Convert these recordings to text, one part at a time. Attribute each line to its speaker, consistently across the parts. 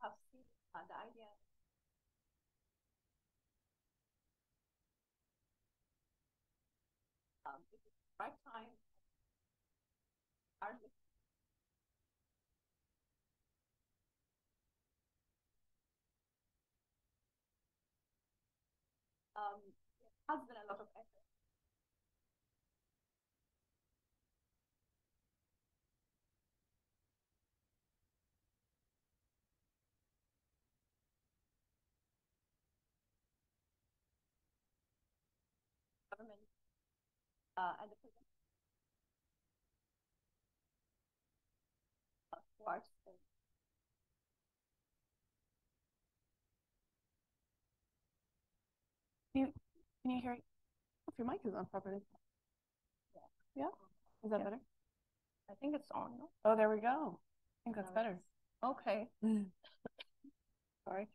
Speaker 1: have seen the idea. It is the right time. There has been a lot of effort. Government and the president towards the
Speaker 2: Can you hear? If your mic is on properly. Yeah. Is that better?
Speaker 1: I think it's on. No?
Speaker 2: Oh, there we go. I think that's better.
Speaker 1: Okay. Sorry.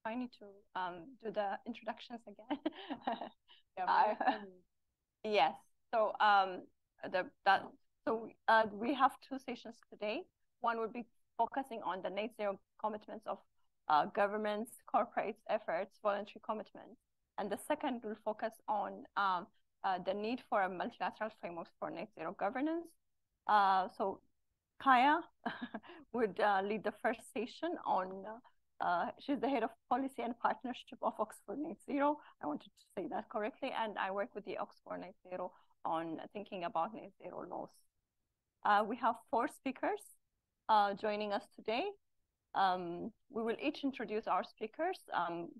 Speaker 1: I need to do the introductions again. Yes. So we have two sessions today. One would be focusing on the net zero commitments of governments, corporates, efforts, voluntary commitments, and the second will focus on the need for a multilateral framework for net zero governance. So Kaya would lead the first session on. She's the head of policy and partnership of Oxford Net Zero. I wanted to say that correctly. And I work with the Oxford Net Zero on thinking about net zero laws. We have 4 speakers joining us today. We will each introduce our speakers.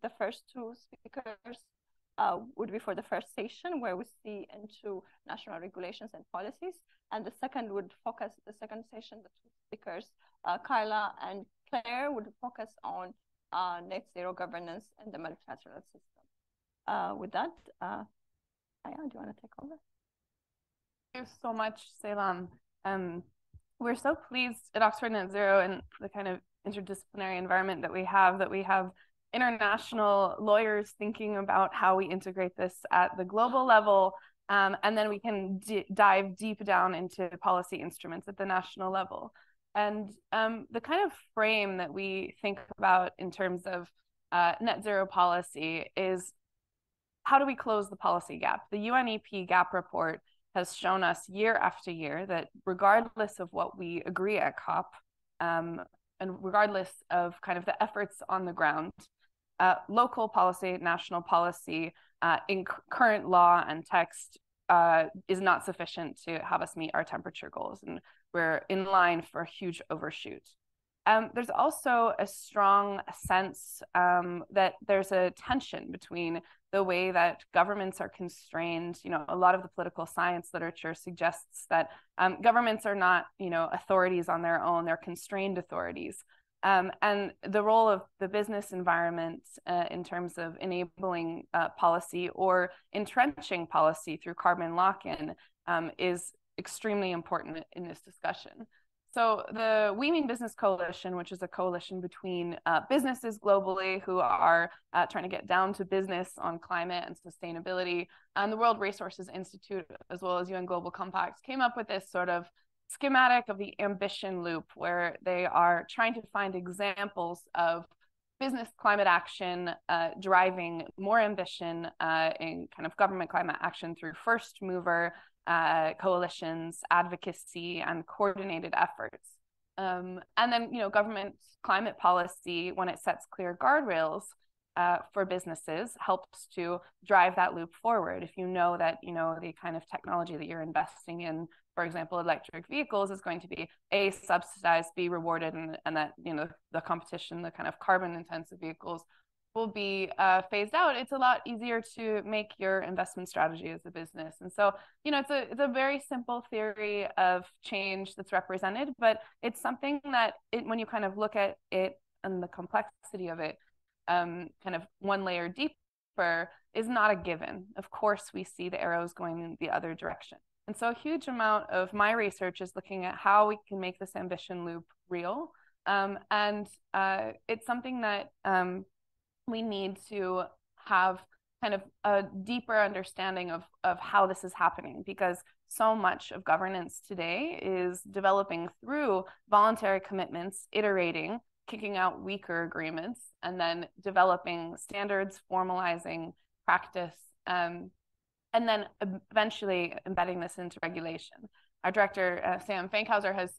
Speaker 1: The first 2 speakers would be for the first session where we see into national regulations and policies. And the second would focus, the second session, the 2 speakers, Carla and Claire, would focus on net zero governance and the multilateral system. With that, Aya, do you want to take over?
Speaker 2: Thank you so much, Selam. We're so pleased at Oxford Net Zero and the kind of interdisciplinary environment that we have international lawyers thinking about how we integrate this at the global level, and then we can dive deep down into policy instruments at the national level. And the kind of frame that we think about in terms of net zero policy is how do we close the policy gap? The UNEP gap report has shown us year after year that regardless of what we agree at COP, and regardless of kind of the efforts on the ground, local policy, national policy, in current law and text is not sufficient to have us meet our temperature goals. And we're in line for a huge overshoot. There's also a strong sense that there's a tension between the way that governments are constrained. You know, a lot of the political science literature suggests that governments are not, authorities on their own, they're constrained authorities. And the role of the business environment in terms of enabling policy or entrenching policy through carbon lock-in is extremely important in this discussion. So the We Mean Business Coalition, which is a coalition between businesses globally who are trying to get down to business on climate and sustainability, and the World Resources Institute, as well as UN Global Compact, came up with this sort of schematic of the ambition loop, where they are trying to find examples of business climate action driving more ambition in kind of government climate action through first mover coalitions, advocacy, and coordinated efforts. And then, government climate policy, when it sets clear guardrails for businesses, helps to drive that loop forward. If you know that, the kind of technology that you're investing in, for example, electric vehicles, is going to be A, subsidized, B, rewarded, and that, the competition, the kind of carbon intensive vehicles will be phased out, it's a lot easier to make your investment strategy as a business. And so, it's a very simple theory of change that's represented, but it's something that when you kind of look at it and the complexity of it, kind of one layer deeper, is not a given. Of course, we see the arrows going in the other direction. And so a huge amount of my research is looking at how we can make this ambition loop real. And it's something that we need to have kind of a deeper understanding of how this is happening, because so much of governance today is developing through voluntary commitments, iterating, kicking out weaker agreements, and then developing standards, formalizing practice, and then eventually embedding this into regulation. Our director, Sam Fankhauser, has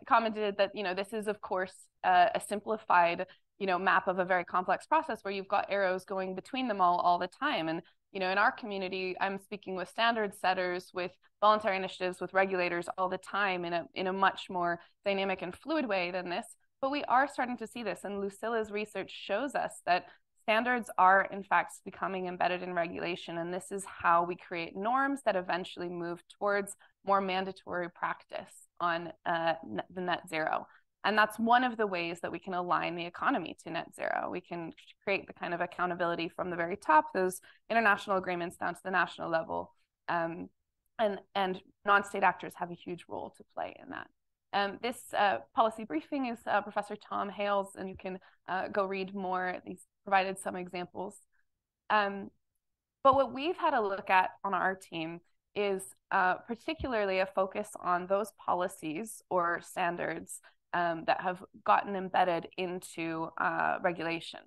Speaker 2: commented that, this is, of course, a simplified, map of a very complex process where you've got arrows going between them all the time. And, in our community, I'm speaking with standard setters, with voluntary initiatives, with regulators all the time in a much more dynamic and fluid way than this. But we are starting to see this, and Lucilla's research shows us that standards are, in fact, becoming embedded in regulation, and this is how we create norms that eventually move towards more mandatory practice on the net zero. And that's one of the ways that we can align the economy to net zero. We can create the kind of accountability from the very top, those international agreements down to the national level. And non-state actors have a huge role to play in that. This policy briefing is Professor Tom Hales, and you can go read more. He's provided some examples. But what we've had a look at on our team is particularly a focus on those policies or standards that have gotten embedded into regulation.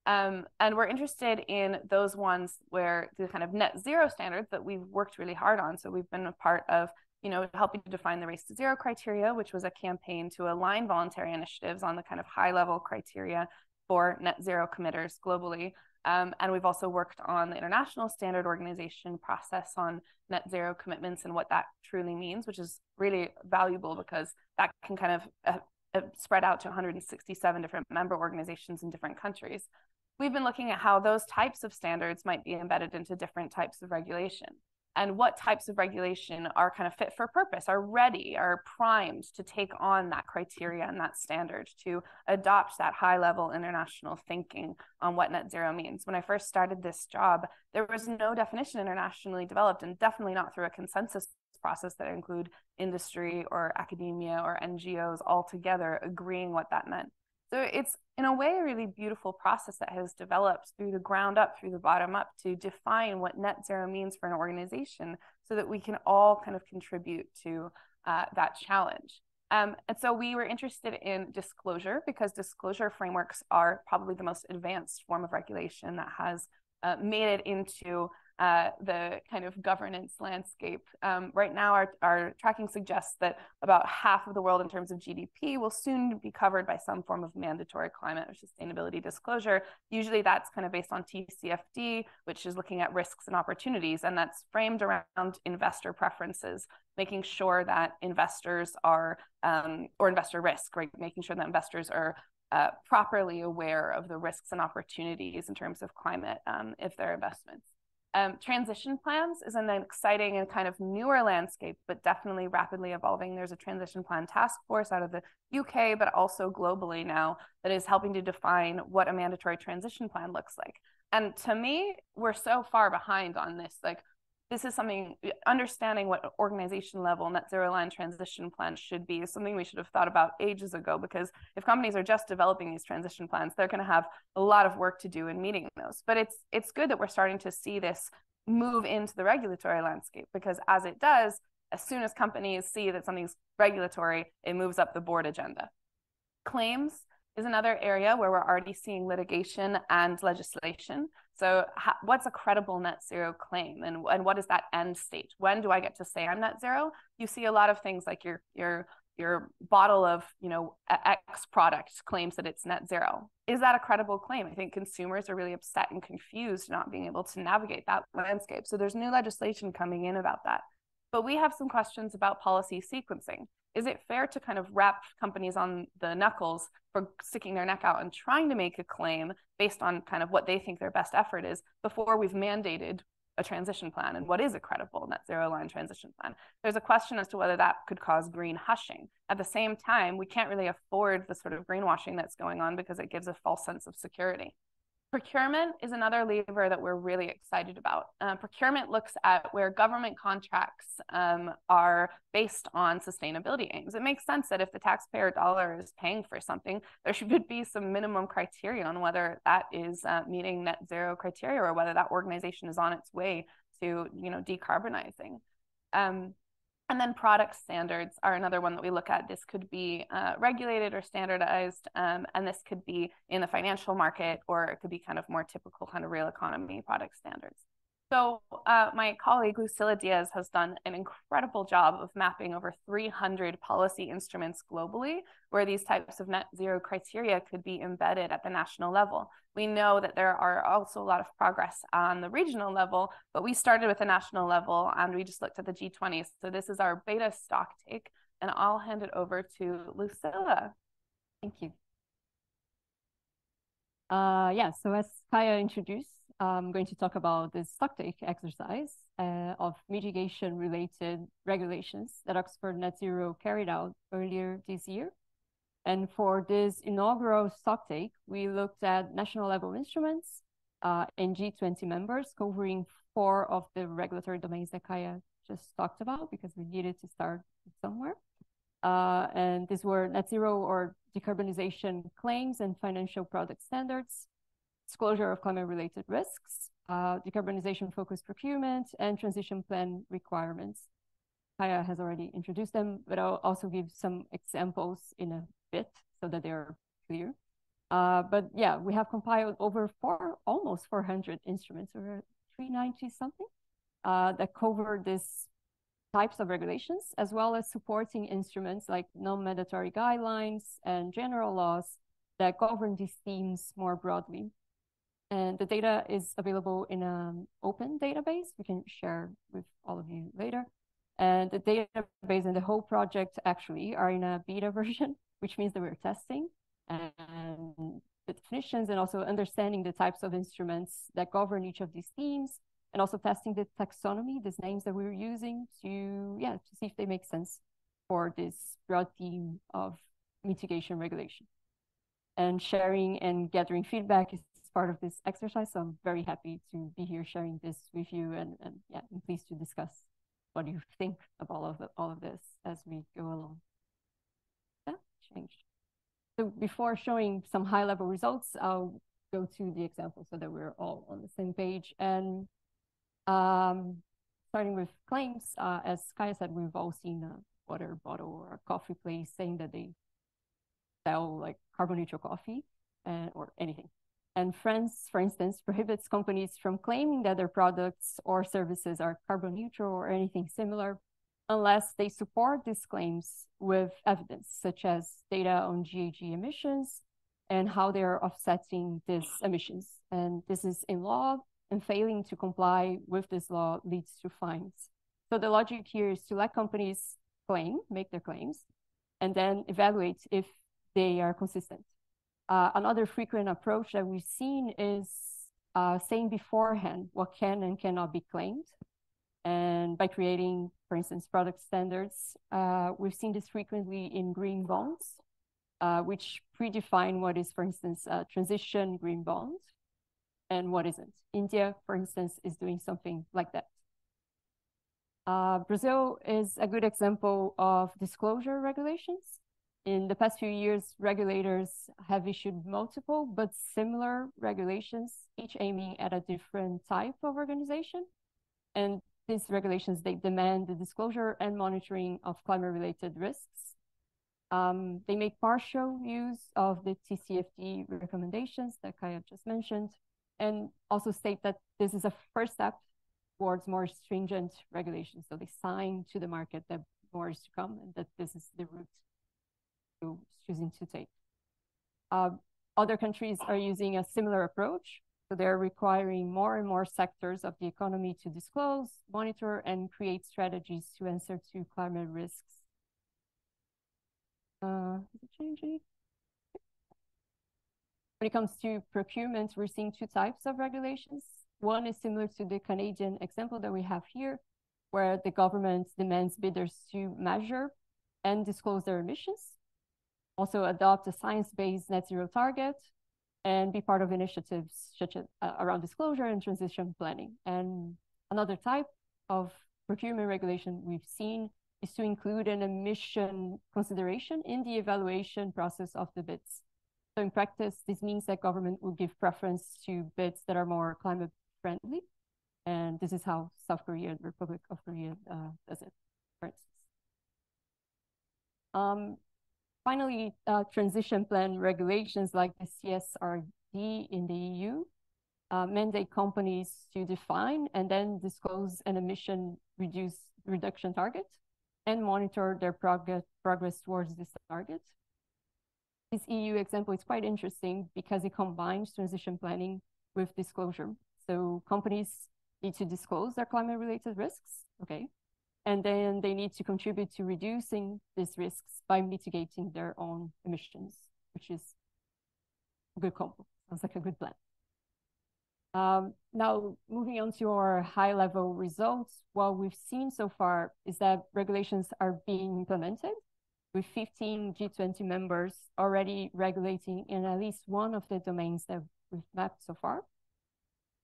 Speaker 2: And we're interested in those ones where the kind of net zero standards that we've worked really hard on. So we've been a part of, helping to define the Race to Zero criteria, which was a campaign to align voluntary initiatives on the kind of high level criteria for net zero committers globally. And we've also worked on the International Standard Organization process on net zero commitments and what that truly means, which is really valuable because that can kind of spread out to 167 different member organizations in different countries. We've been looking at how those types of standards might be embedded into different types of regulation, and what types of regulation are kind of fit for purpose, are ready, are primed to take on that criteria and that standard, to adopt that high level international thinking on what net zero means. When I first started this job, there was no definition internationally developed, and definitely not through a consensus process that include industry or academia or NGOs all together agreeing what that meant. So it's, in a way, a really beautiful process that has developed through the ground up, through the bottom up, to define what net zero means for an organization so that we can all kind of contribute to that challenge. And so we were interested in disclosure, because disclosure frameworks are probably the most advanced form of regulation that has made it into the kind of governance landscape. Right now, our tracking suggests that about half of the world in terms of GDP will soon be covered by some form of mandatory climate or sustainability disclosure. Usually that's kind of based on TCFD, which is looking at risks and opportunities, and that's framed around investor preferences, making sure that investors are, or investor risk, right? Making sure that investors are properly aware of the risks and opportunities in terms of climate if their investments. Transition plans is an exciting and kind of newer landscape, but definitely rapidly evolving. There's a transition plan task force out of the UK, but also globally now, that is helping to define what a mandatory transition plan looks like. And to me, we're so far behind on this. Like, this is something, understanding what organization level net zero aligned transition plans should be is something we should have thought about ages ago, because if companies are just developing these transition plans, they're going to have a lot of work to do in meeting those. But it's good that we're starting to see this move into the regulatory landscape, because as it does, as soon as companies see that something's regulatory, it moves up the board agenda. Claims is another area where we're already seeing litigation and legislation. So what's a credible net zero claim, and what is that end state? When do I get to say I'm net zero? You see a lot of things like your bottle of X product claims that it's net zero. Is that a credible claim? I think consumers are really upset and confused not being able to navigate that landscape. So there's new legislation coming in about that. But we have some questions about policy sequencing. Is it fair to kind of wrap companies on the knuckles for sticking their neck out and trying to make a claim based on kind of what they think their best effort is before we've mandated a transition plan? And what is a credible net zero aligned transition plan? There's a question as to whether that could cause green hushing. At the same time, we can't really afford the sort of greenwashing that's going on, because it gives a false sense of security. Procurement is another lever that we're really excited about. Procurement looks at where government contracts are based on sustainability aims. It makes sense that if the taxpayer dollar is paying for something, there should be some minimum criteria on whether that is meeting net zero criteria or whether that organization is on its way to, decarbonizing. And then product standards are another one that we look at. This could be regulated or standardized, and this could be in the financial market, or it could be kind of more typical kind of real economy product standards. So my colleague Lucila Diaz has done an incredible job of mapping over 300 policy instruments globally where these types of net zero criteria could be embedded at the national level. We know that there are also a lot of progress on the regional level, but we started with the national level and we just looked at the G20. So this is our beta stock take, and I'll hand it over to Lucila.
Speaker 3: Thank you. So as Kaya introduced, I'm going to talk about the stocktake exercise of mitigation-related regulations that Oxford Net Zero carried out earlier this year. And for this inaugural stocktake, we looked at national level instruments and G20 members covering 4 of the regulatory domains that Kaya just talked about, because we needed to start somewhere. And these were net zero or decarbonization claims and financial product standards, disclosure of climate-related risks, decarbonization-focused procurement, and transition plan requirements. Kaya has already introduced them, but I'll also give some examples in a bit so that they're clear. But yeah, we have compiled over almost 400 instruments, or 390 something, that cover these types of regulations, as well as supporting instruments like non-mandatory guidelines and general laws that govern these themes more broadly. And the data is available in an open database we can share with all of you later. And the database and the whole project actually are in a beta version, which means that we're testing and the definitions and also understanding the types of instruments that govern each of these themes, and also testing the taxonomy, these names that we're using to see if they make sense for this broad theme of mitigation regulation. And sharing and gathering feedback is part of this exercise. So I'm very happy to be here sharing this with you, and I'm pleased to discuss what you think of all of this as we go along. That changed. So before showing some high-level results, I'll go to the example so that we're all on the same page. And starting with claims, as Kaya said, we've all seen a water bottle or a coffee place saying that they sell like carbon neutral coffee or anything. And France, for instance, prohibits companies from claiming that their products or services are carbon neutral or anything similar unless they support these claims with evidence, such as data on GHG emissions and how they are offsetting these emissions. And this is in law, and failing to comply with this law leads to fines. So the logic here is to let companies make their claims, and then evaluate if they are consistent. Another frequent approach that we've seen is saying beforehand what can and cannot be claimed. And by creating, for instance, product standards, we've seen this frequently in green bonds, which predefine what is, for instance, a transition green bond and what isn't. India, for instance, is doing something like that. Brazil is a good example of disclosure regulations. In the past few years, regulators have issued multiple but similar regulations, each aiming at a different type of organization. And these regulations, they demand the disclosure and monitoring of climate-related risks. They make partial use of the TCFD recommendations that Kaya just mentioned, and also state that this is a first step towards more stringent regulations. So they sign to the market that more is to come, and that this is the route to choosing to take. Other countries are using a similar approach. So they're requiring more and more sectors of the economy to disclose, monitor, and create strategies to answer to climate risks. Is it changing? When it comes to procurement, we're seeing 2 types of regulations. One is similar to the Canadian example that we have here, where the government demands bidders to measure and disclose their emissions, also adopt a science-based net zero target, and be part of initiatives such as around disclosure and transition planning. And another type of procurement regulation we've seen is to include an emission consideration in the evaluation process of the bids. So in practice, this means that government will give preference to bids that are more climate friendly. And this is how South Korea, the Republic of Korea, does it, for instance. Finally, transition plan regulations like the CSRD in the EU mandate companies to define and then disclose an emission reduction target and monitor their progress towards this target. This EU example is quite interesting because it combines transition planning with disclosure. So companies need to disclose their climate-related risks, okay? And then they need to contribute to reducing these risks by mitigating their own emissions, which is a good combo. Sounds like a good plan. Now, moving on to our high-level results, what we've seen so far is that regulations are being implemented, with 15 G20 members already regulating in at least one of the domains that we've mapped so far.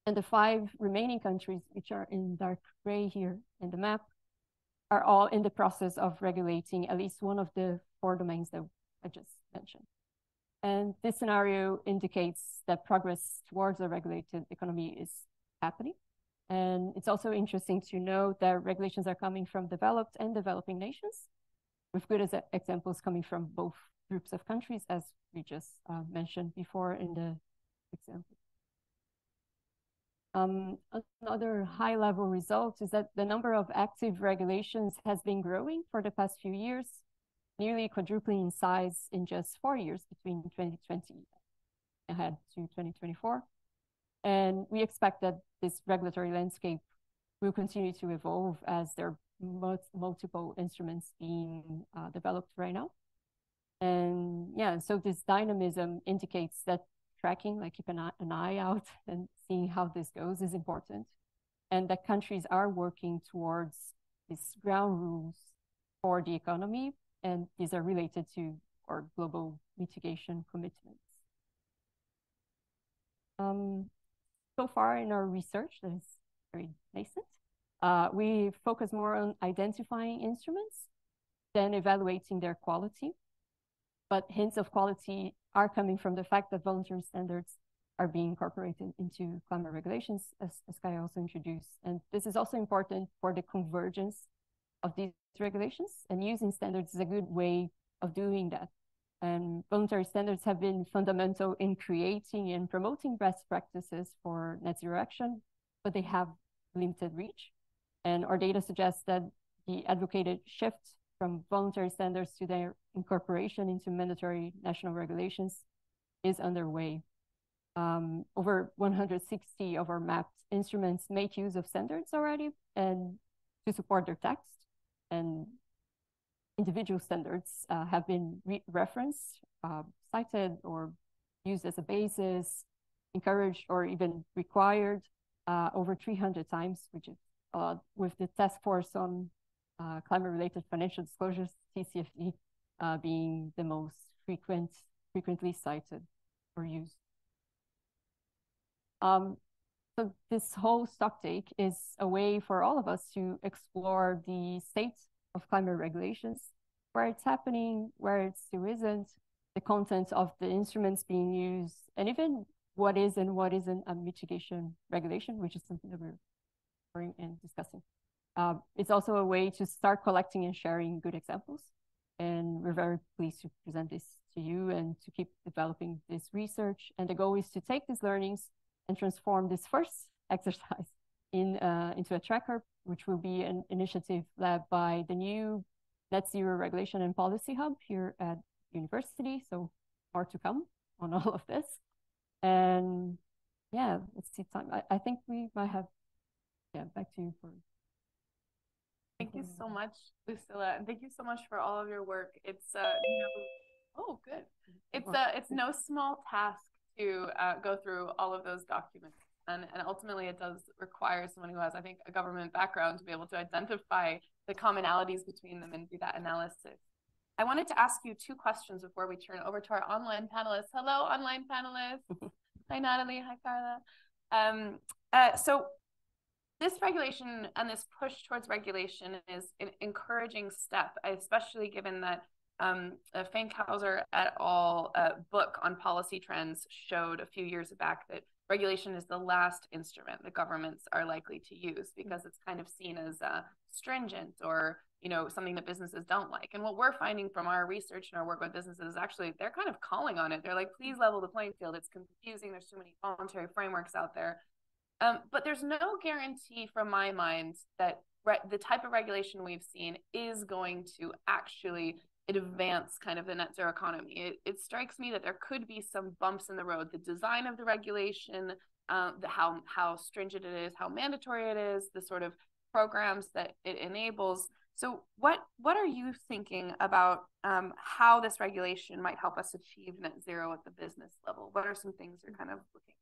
Speaker 3: And the 5 remaining countries, which are in dark gray here in the map, are all in the process of regulating at least one of the 4 domains that I just mentioned. And this scenario indicates that progress towards a regulated economy is happening. And it's also interesting to note that regulations are coming from developed and developing nations, with good examples coming from both groups of countries, as we just mentioned before in the example. Another high-level result is that the number of active regulations has been growing for the past few years, nearly quadrupling in size in just 4 years between 2020 ahead to 2024. And we expect that this regulatory landscape will continue to evolve as there are multiple instruments being developed right now. And yeah, so this dynamism indicates that tracking, like keep an eye out and seeing how this goes is important. And that countries are working towards these ground rules for the economy, and these are related to our global mitigation commitments. So far in our research, that is very nascent, we focus more on identifying instruments than evaluating their quality. But hints of quality are coming from the fact that voluntary standards are being incorporated into climate regulations, as Kaya also introduced. And this is also important for the convergence of these regulations, and using standards is a good way of doing that. And voluntary standards have been fundamental in creating and promoting best practices for net zero action, but they have limited reach. And our data suggests that the advocated shift from voluntary standards to their incorporation into mandatory national regulations is underway. Over 160 of our mapped instruments make use of standards already and to support their text, and individual standards have been referenced, cited, or used as a basis, encouraged, or even required over 300 times, which is with the Task Force on Climate-Related Financial Disclosures, TCFD, being the most frequently cited or used. So this whole stocktake is a way for all of us to explore the state of climate regulations, where it's happening, where it still isn't, the content of the instruments being used, and even what is and what isn't a mitigation regulation, which is something that we're exploring and discussing. It's also a way to start collecting and sharing good examples. And we're very pleased to present this to you and to keep developing this research. And the goal is to take these learnings and transform this first exercise into a tracker, which will be an initiative led by the new Net Zero Regulation and Policy Hub here at university. So more to come on all of this. And yeah, let's see time. I think we might have, yeah, back to you for.
Speaker 2: Thank you so much, Lucilla, and thank you so much for all of your work. It's oh good. It's no small task to go through all of those documents, and ultimately it does require someone who has, I think, a government background to be able to identify the commonalities between them and do that analysis. I wanted to ask you two questions before we turn over to our online panelists. Hello, online panelists. Hi, Natalie. Hi, Carla. So this regulation and this push towards regulation is an encouraging step, especially given that Fankhauser et al. Book on policy trends showed a few years back that regulation is the last instrument that governments are likely to use because it's kind of seen as stringent or something that businesses don't like. And what we're finding from our research and our work with businesses is actually they're kind of calling on it. They're like, please level the playing field. It's confusing. There's too many voluntary frameworks out there. But there's no guarantee from my mind that the type of regulation we've seen is going to actually advance kind of the net zero economy. It strikes me that there could be some bumps in the road. The design of the regulation, how stringent it is, how mandatory it is, the sort of programs that it enables. So what are you thinking about how this regulation might help us achieve net zero at the business level? What are some things you're kind of looking at?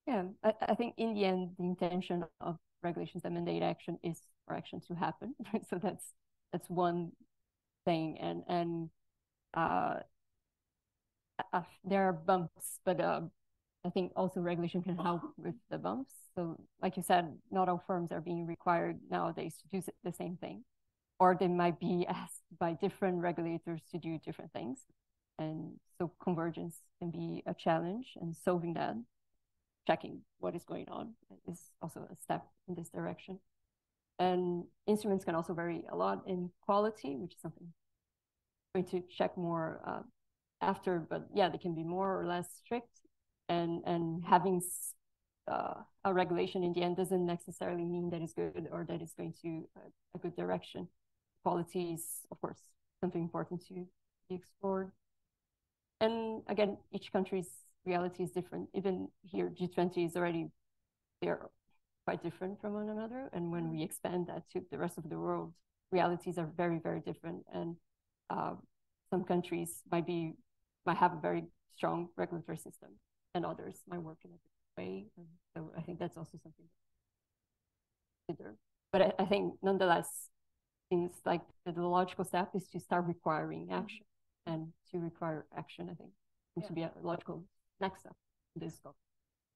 Speaker 3: Yeah, I think in the end, the intention of regulations that mandate action is for action to happen. So that's one thing, and there are bumps, but I think also regulation can help with the bumps. So like you said, not all firms are being required nowadays to do the same thing, or they might be asked by different regulators to do different things. And so convergence can be a challenge, and solving that, checking what is going on, is also a step in this direction. And instruments can also vary a lot in quality, which is something I'm going to check more after, but yeah, they can be more or less strict. And having a regulation in the end doesn't necessarily mean that it's good or that it's going to a good direction. Quality is, of course, something important to be explored. And again, each country's reality is different. Even here, G20 is already, they're quite different from one another. And when we expand that to the rest of the world, realities are very, very different. And some countries might have a very strong regulatory system, and others might work in a different way. And so I think that's also something to consider. But I think nonetheless, things like the logical step is to start requiring action, and to require action, I think, to be a logical next step in this scope.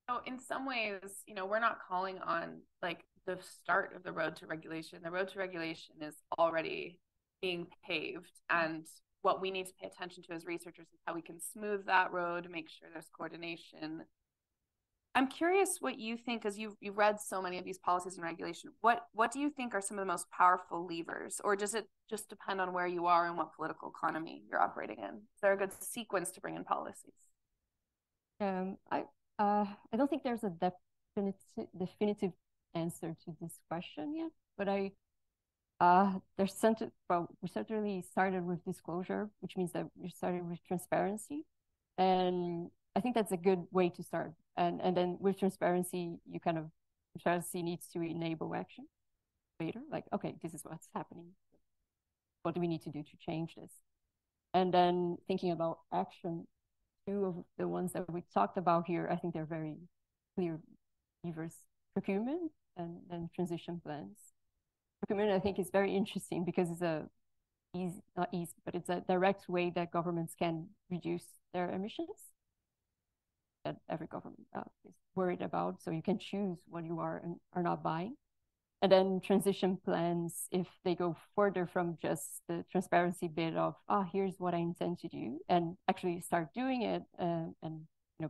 Speaker 2: So in some ways, we're not calling on like the start of the road to regulation. The road to regulation is already being paved, and what we need to pay attention to as researchers is how we can smooth that road, make sure there's coordination. I'm curious what you think, because you've read so many of these policies and regulation. What do you think are some of the most powerful levers, or does it just depend on where you are and what political economy you're operating in? Is there a good sequence to bring in policies?
Speaker 3: I don't think there's a definitive answer to this question yet, but we certainly started with disclosure, which means that we started with transparency, and I think that's a good way to start. And then with transparency, transparency needs to enable action later. Like, okay, this is what's happening. What do we need to do to change this? And then thinking about action, two of the ones that we talked about here, I think they're very clear levers: procurement and then transition plans. Procurement, I think, is very interesting because it's but it's a direct way that governments can reduce their emissions that every government is worried about. So you can choose what you are and are not buying. And then transition plans, if they go further from just the transparency bit of, here's what I intend to do, and actually start doing it and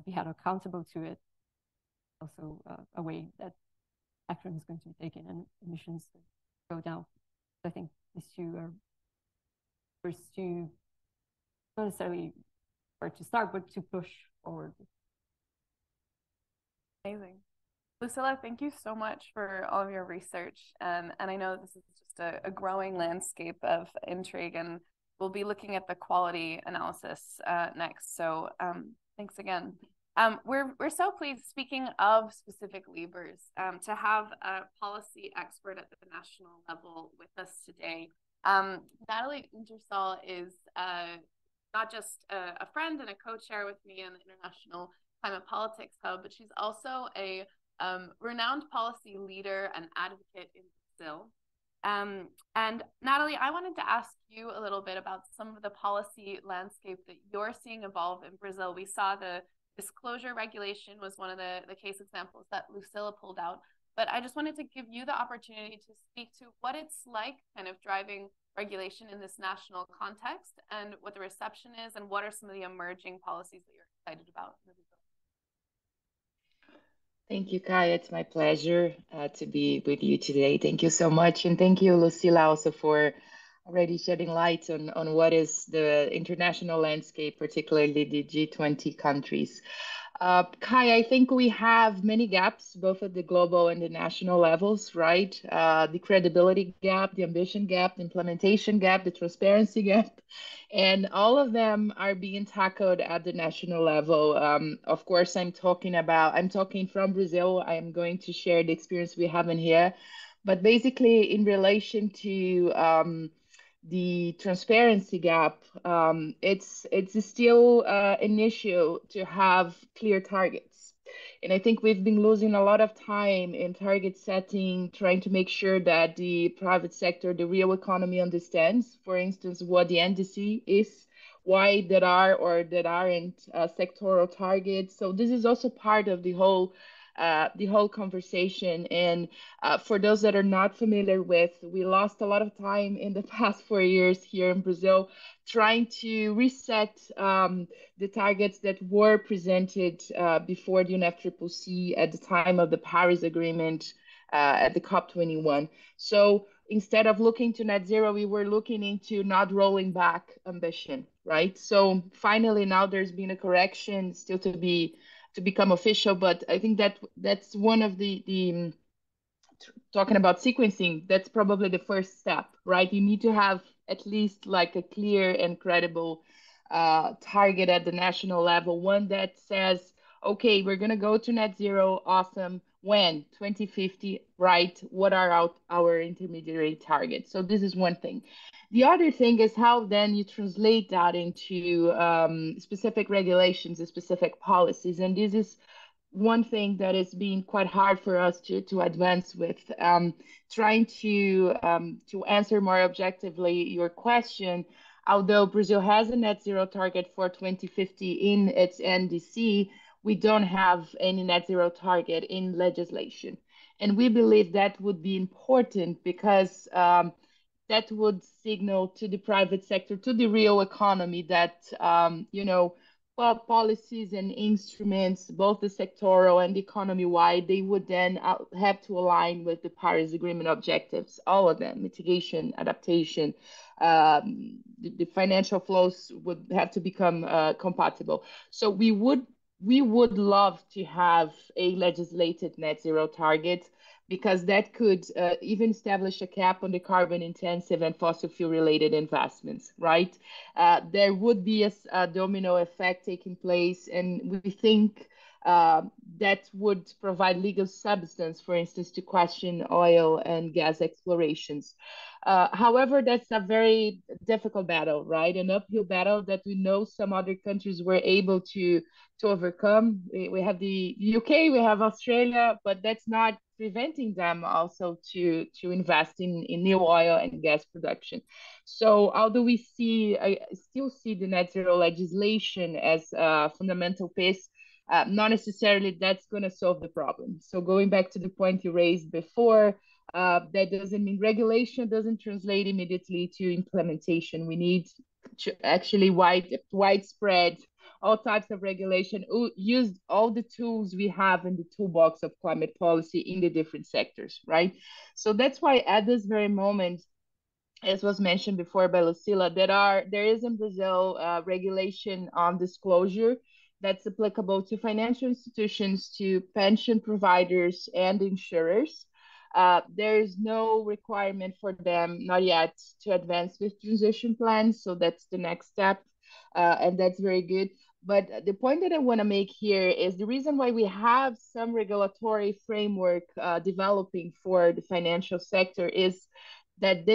Speaker 3: be held accountable to it. Also a way that action is going to be taken and emissions go down. So I think these two are first to not necessarily where to start, but to push forward.
Speaker 2: Amazing. Lucilla, thank you so much for all of your research. And I know this is just a growing landscape of intrigue, and we'll be looking at the quality analysis next. So thanks again. We're so pleased, speaking of specific levers, to have a policy expert at the national level with us today. Natalie Untersal is not just a friend and a co-chair with me in the International Climate Politics Hub, but she's also a renowned policy leader and advocate in Brazil. And Natalie, I wanted to ask you a little bit about some of the policy landscape that you're seeing evolve in Brazil. We saw the disclosure regulation was one of the case examples that Lucilla pulled out. But I just wanted to give you the opportunity to speak to what it's like kind of driving regulation in this national context and what the reception is and what are some of the emerging policies that you're excited about.
Speaker 4: Thank you, Kai. It's my pleasure to be with you today. Thank you so much. And thank you, Lucila, also for already shedding light on what is the international landscape, particularly the G20 countries. Kai, I think we have many gaps, both at the global and the national levels, right? The credibility gap, the ambition gap, the implementation gap, the transparency gap, and all of them are being tackled at the national level. Of course, I'm talking from Brazil. I am going to share the experience we have in here, but basically in relation to the transparency gap, it's still an issue to have clear targets. And I think we've been losing a lot of time in target setting, trying to make sure that the private sector, the real economy understands, for instance, what the NDC is, why there are or there aren't sectoral targets. So this is also part of the whole conversation. And for those that are not familiar with, we lost a lot of time in the past 4 years here in Brazil trying to reset the targets that were presented before the UNFCCC at the time of the Paris Agreement at the COP21. So instead of looking to net zero, we were looking into not rolling back ambition, right? So finally, now there's been a correction still to become official, but I think that's one of the talking about sequencing, that's probably the first step, right? You need to have at least like a clear and credible target at the national level, one that says, okay, we're going to go to net zero, awesome. When? 2050, right? What are our intermediary targets? So this is one thing. The other thing is how then you translate that into specific regulations and specific policies. And this is one thing that is being quite hard for us to advance with. Trying to answer more objectively your question, although Brazil has a net zero target for 2050 in its NDC, we don't have any net zero target in legislation. And we believe that would be important because that would signal to the private sector, to the real economy that, well, policies and instruments, both the sectoral and economy-wide, they would then have to align with the Paris Agreement objectives, all of them, mitigation, adaptation, the financial flows would have to become compatible. So we would love to have a legislated net zero target because that could even establish a cap on the carbon intensive and fossil fuel related investments, right? There would be a domino effect taking place, and we think that would provide legal substance, for instance, to question oil and gas explorations. However, that's a very difficult battle, right? An uphill battle that we know some other countries were able to overcome. We have the UK, we have Australia, but that's not preventing them also to invest in new oil and gas production. So although I still see the net zero legislation as a fundamental piece, not necessarily that's going to solve the problem. So going back to the point you raised before, that doesn't mean regulation doesn't translate immediately to implementation. We need to actually widespread all types of regulation, use all the tools we have in the toolbox of climate policy in the different sectors, right? So that's why at this very moment, as was mentioned before by Lucila, there is in Brazil regulation on disclosure that's applicable to financial institutions, to pension providers and insurers. There is no requirement for them, not yet, to advance with transition plans. So that's the next step, and that's very good. But the point that I want to make here is the reason why we have some regulatory framework developing for the financial sector is that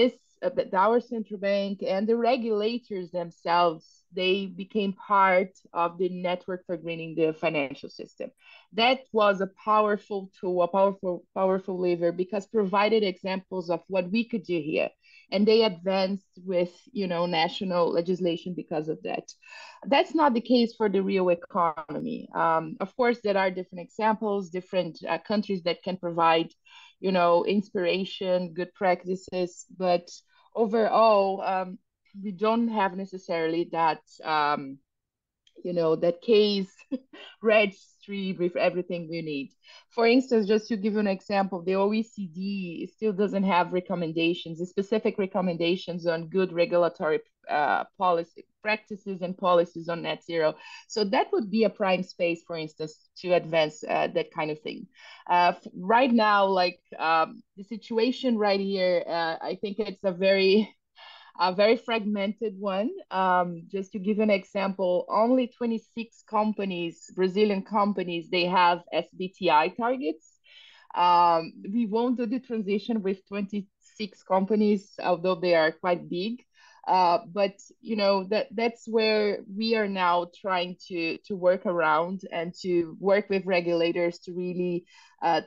Speaker 4: our central bank and the regulators themselves they became part of the network for greening the financial system. That was a powerful tool, a powerful lever, because provided examples of what we could do here. And they advanced with, national legislation because of that. That's not the case for the real economy. Of course, there are different examples, different countries that can provide, inspiration, good practices, but overall, we don't have necessarily that that case registry with everything we need. For instance, just to give you an example, the OECD still doesn't have recommendations, specific recommendations on good regulatory policy practices and policies on net zero. So that would be a prime space, for instance, to advance that kind of thing. Right now, like the situation right here, I think it's a very fragmented one. Just to give an example, only 26 companies, Brazilian companies, they have SBTI targets. We won't do the transition with 26 companies, although they are quite big. But that's where we are now trying to work around and to work with regulators to really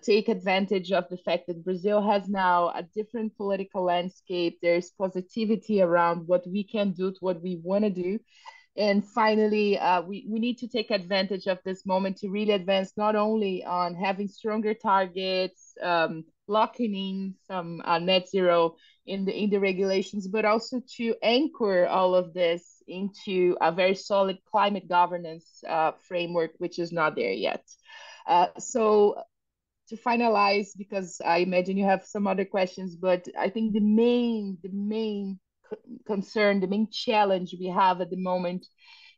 Speaker 4: take advantage of the fact that Brazil has now a different political landscape. There's positivity around what we can do, to what we want to do. And finally, we need to take advantage of this moment to really advance not only on having stronger targets, locking in some net zero in the regulations, but also to anchor all of this into a very solid climate governance framework, which is not there yet. So to finalize, because I imagine you have some other questions, but I think the main concern, the main challenge we have at the moment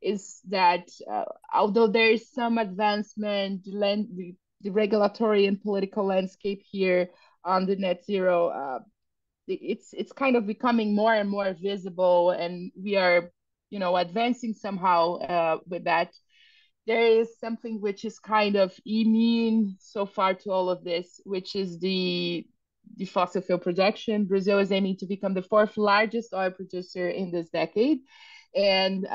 Speaker 4: is that although there is some advancement, the regulatory and political landscape here on the net zero, it's kind of becoming more and more visible, and we are, advancing somehow with that. There is something which is kind of immune so far to all of this, which is the fossil fuel production. Brazil is aiming to become the fourth largest oil producer in this decade. And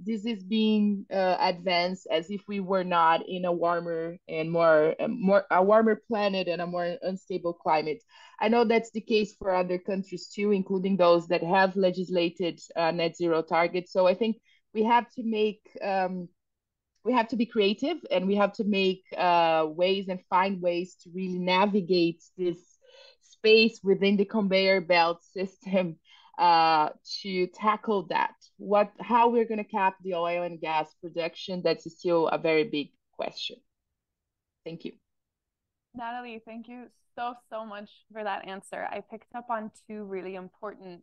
Speaker 4: this is being advanced as if we were not in a warmer and more a warmer planet and a more unstable climate. I know that's the case for other countries too, including those that have legislated net zero targets. So I think we have to make we have to be creative, and we have to make ways and find ways to really navigate this space within the conveyor belt system to tackle that. How we're going to cap the oil and gas production, that's still a very big question. Thank you.
Speaker 2: Natalie, thank you so much for that answer. I picked up on two really important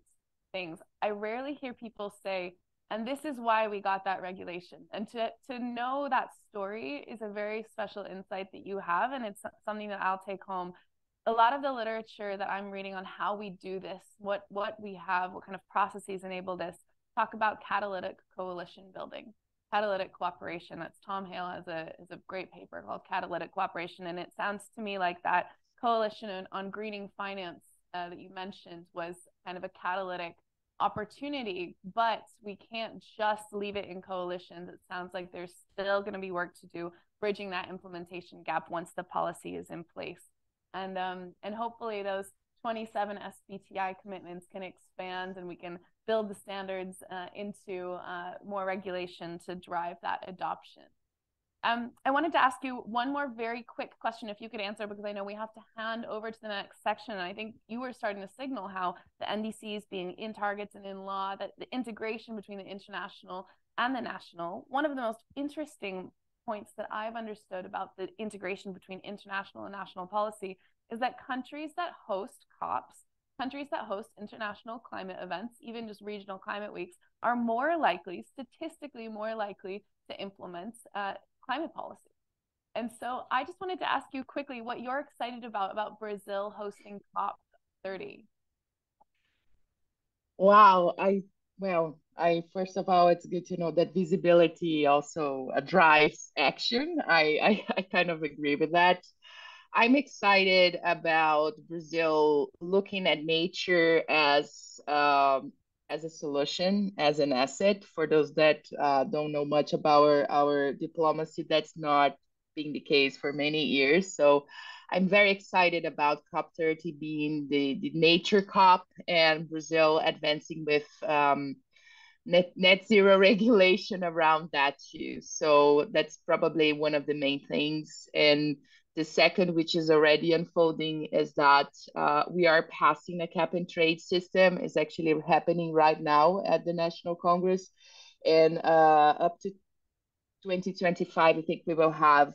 Speaker 2: things. I rarely hear people say, and this is why we got that regulation. And to know that story is a very special insight that you have, and it's something that I'll take home. A lot of the literature that I'm reading on how we do this, what we have, what kind of processes enable this, talk about catalytic coalition building, catalytic cooperation. That's Tom Hale has a great paper called Catalytic Cooperation, and it sounds to me like that coalition on greening finance that you mentioned was kind of a catalytic opportunity, but we can't just leave it in coalitions. It sounds like there's still going to be work to do bridging that implementation gap once the policy is in place. And hopefully those 27 SBTI commitments can expand, and we can build the standards into more regulation to drive that adoption. I wanted to ask you one more very quick question, if you could answer, because I know we have to hand over to the next section. And I think you were starting to signal how the NDCs being in targets and in law, that the integration between the international and the national, one of the most interesting points that I've understood about the integration between international and national policy is that countries that host COPs, countries that host international climate events, even just regional climate weeks, are more likely, statistically more likely to implement climate policy. And so I just wanted to ask you quickly what you're excited about Brazil hosting COP30.
Speaker 4: Wow, first of all, it's good to know that visibility also drives action. I kind of agree with that. I'm excited about Brazil looking at nature as as a solution, as an asset. For those that don't know much about our diplomacy, that's not been the case for many years. So I'm very excited about COP30 being the nature COP and Brazil advancing with net zero regulation around that too. So that's probably one of the main things. And the second, which is already unfolding, is that we are passing a cap and trade system. Is actually happening right now at the National Congress, and up to 2025, I think we will have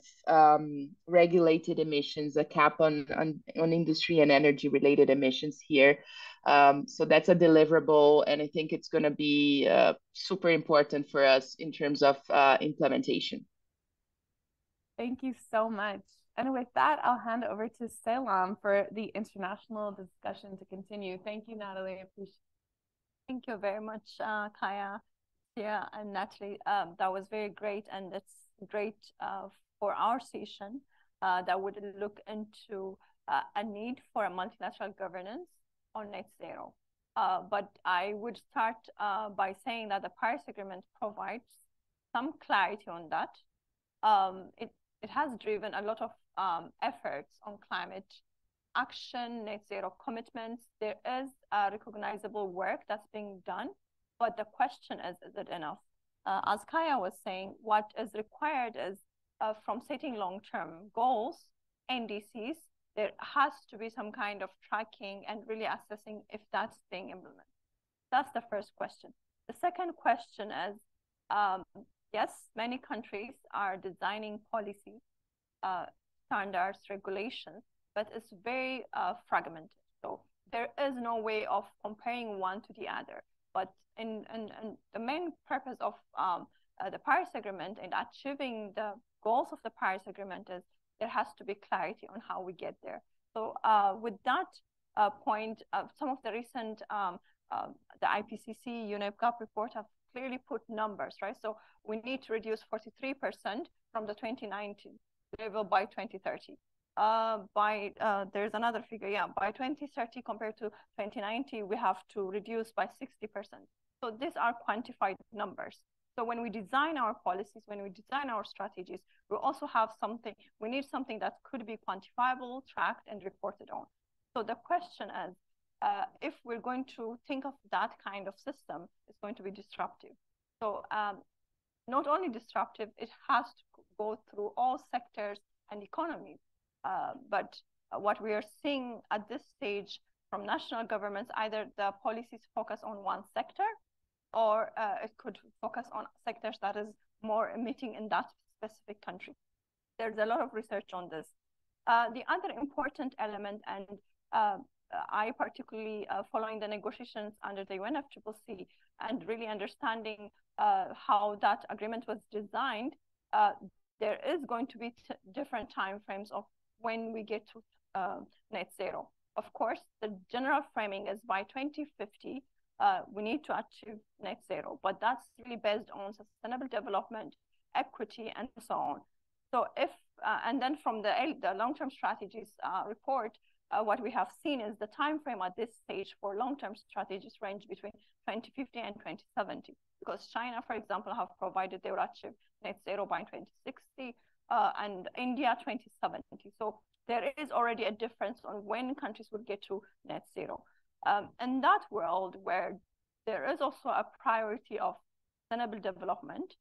Speaker 4: regulated emissions, a cap on industry and energy related emissions here. So that's a deliverable, and I think it's going to be super important for us in terms of implementation.
Speaker 2: Thank you so much. And with that, I'll hand over to Selam for the international discussion to continue. Thank you, Natalie.
Speaker 1: Thank you very much, Kaya, yeah, and Natalie. That was very great, and it's great for our session that would look into a need for a multilateral governance on net zero. But I would start by saying that the Paris Agreement provides some clarity on that. It has driven a lot of efforts on climate action, net zero commitments. There is recognizable work that's being done, but the question is it enough? As Kaya was saying, what is required is from setting long-term goals, NDCs, there has to be some kind of tracking and really assessing if that's being implemented. That's the first question. The second question is, yes, many countries are designing policy, standards, regulations, but it's very fragmented. So there is no way of comparing one to the other. But in the main purpose of the Paris Agreement and achieving the goals of the Paris Agreement is there has to be clarity on how we get there. So with that point, some of the recent the IPCC UNEP-GAP report have clearly put numbers, right? So we need to reduce 43% from the 2019 level by 2030. There's another figure, yeah, by 2030 compared to 2019, we have to reduce by 60%. So these are quantified numbers. So when we design our policies, when we design our strategies, we also have something, we need something that could be quantifiable, tracked, and reported on. So the question is, if we're going to think of that kind of system, it's going to be disruptive. So not only disruptive, it has to go through all sectors and economies. But what we are seeing at this stage from national governments, either the policies focus on one sector, or it could focus on sectors that is more emitting in that specific country. There's a lot of research on this. The other important element, and I particularly following the negotiations under the UNFCCC and really understanding how that agreement was designed, there is going to be different timeframes of when we get to net zero. Of course, the general framing is by 2050, we need to achieve net zero, but that's really based on sustainable development, equity, and so on. So if, and then from the long-term strategies report, what we have seen is the time frame at this stage for long-term strategies range between 2050 and 2070, because China, for example, have provided they will achieve net zero by 2060, and India 2070. So there is already a difference on when countries will get to net zero. In that world where there is also a priority of sustainable development,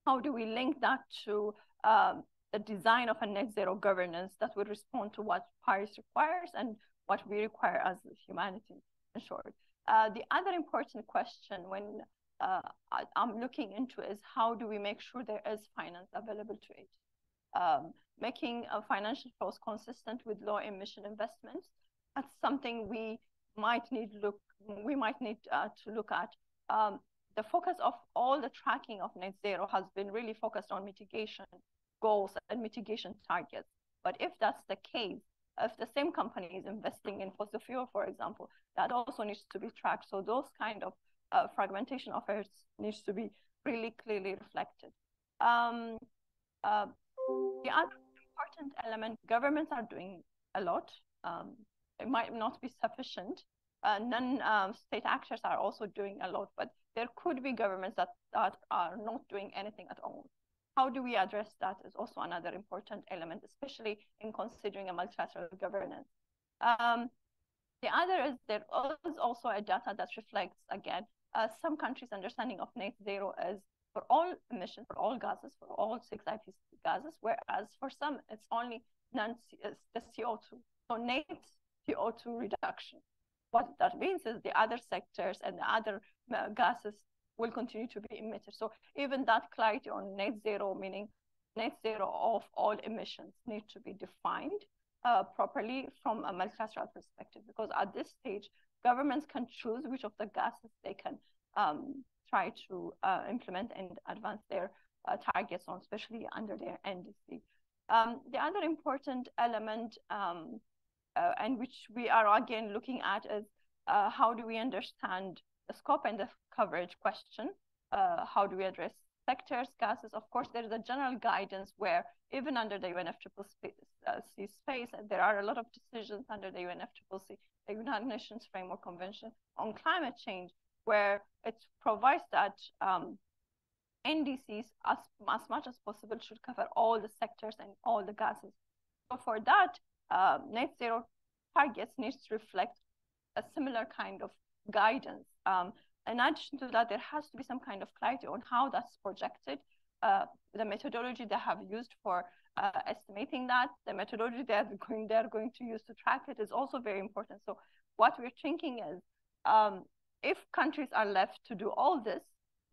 Speaker 1: how do we link that to the design of a net zero governance that will respond to what Paris requires and what we require as humanity, in short? The other important question when I'm looking into is how do we make sure there is finance available to it? Making financial flows consistent with low emission investments, that's something we might need to look at. The focus of all the tracking of net zero has been really focused on mitigation goals and mitigation targets. But if that's the case, if the same company is investing in fossil fuel, for example, that also needs to be tracked. So those kind of fragmentation of efforts needs to be really clearly reflected. The other important element, governments are doing a lot. It might not be sufficient, non-state actors are also doing a lot, but there could be governments that are not doing anything at all. How do we address that is also another important element, especially in considering a multilateral governance. The other is there is also a data that reflects, again, some countries' understanding of net zero is for all emissions, for all gases, for all 6 IPCC gases, whereas for some, it's only the CO2. So net CO2 reduction. What that means is the other sectors and the other gases will continue to be emitted. So even that clarity on net zero, meaning net zero of all emissions, need to be defined properly from a multilateral perspective, because at this stage, governments can choose which of the gases they can try to implement and advance their targets on, especially under their NDC. The other important element, and which we are again looking at, is how do we understand the scope and the coverage question? How do we address sectors, gases? Of course, there is a general guidance where even under the UNFCCC space, there are a lot of decisions under the UNFCCC, the United Nations Framework Convention on Climate Change, where it provides that NDCs, as much as possible, should cover all the sectors and all the gases. So for that, net zero targets needs to reflect a similar kind of guidance. In addition to that, there has to be some kind of clarity on how that's projected, the methodology they have used for estimating that, the methodology they're going to use to track it is also very important. So what we're thinking is, if countries are left to do all this,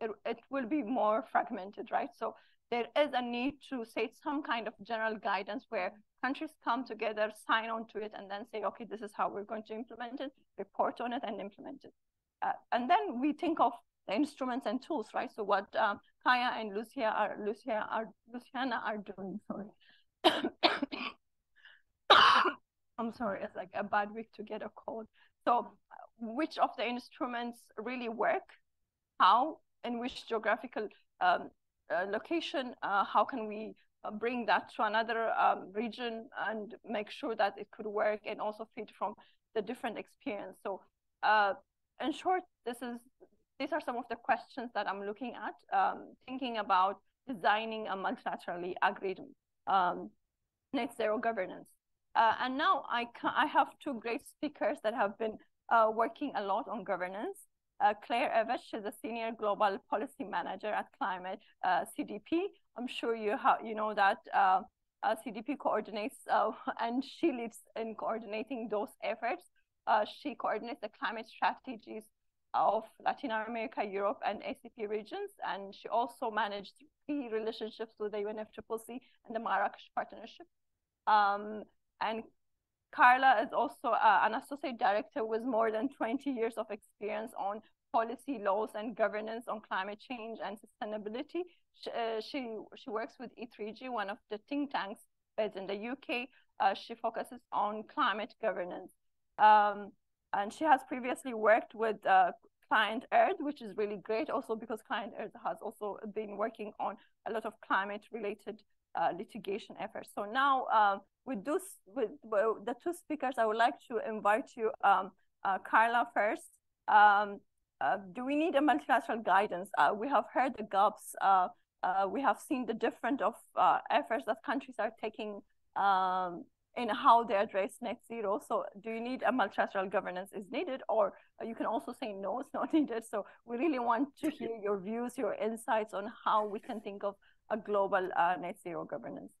Speaker 1: it will be more fragmented, right? So there is a need to set some kind of general guidance where countries come together, sign on to it, and then say, okay, this is how we're going to implement it, report on it, and implement it. And then we think of the instruments and tools, right? So what Kaya and Luciana are doing, sorry. I'm sorry, it's like a bad week to get a cold. So which of the instruments really work? How, in which geographical location, how can we bring that to another region and make sure that it could work and also feed from the different experience? So in short, these are some of the questions that I'm looking at, thinking about designing a multilaterally agreed net zero governance. And now I have two great speakers that have been working a lot on governance. Claire Evans, she's a senior global policy manager at Climate CDP. I'm sure you know that CDP coordinates and she leads in coordinating those efforts. She coordinates the climate strategies of Latin America, Europe, and ACP regions, and she also managed key relationships with the UNFCCC and the Marrakesh Partnership. And Carla is also an associate director with more than 20 years of experience on policy, laws, and governance on climate change and sustainability. She works with E3G, one of the think tanks based in the UK. She focuses on climate governance. And she has previously worked with Client Earth, which is really great also because Client Earth has also been working on a lot of climate-related litigation efforts. So now with the two speakers, I would like to invite you, Carla first. Do we need a multilateral guidance? We have heard the gaps. We have seen the different efforts that countries are taking in how they address net zero. So do you need a multilateral governance is needed, or you can also say no, it's not needed. So we really want to hear your views, your insights on how we can think of a global net zero governance.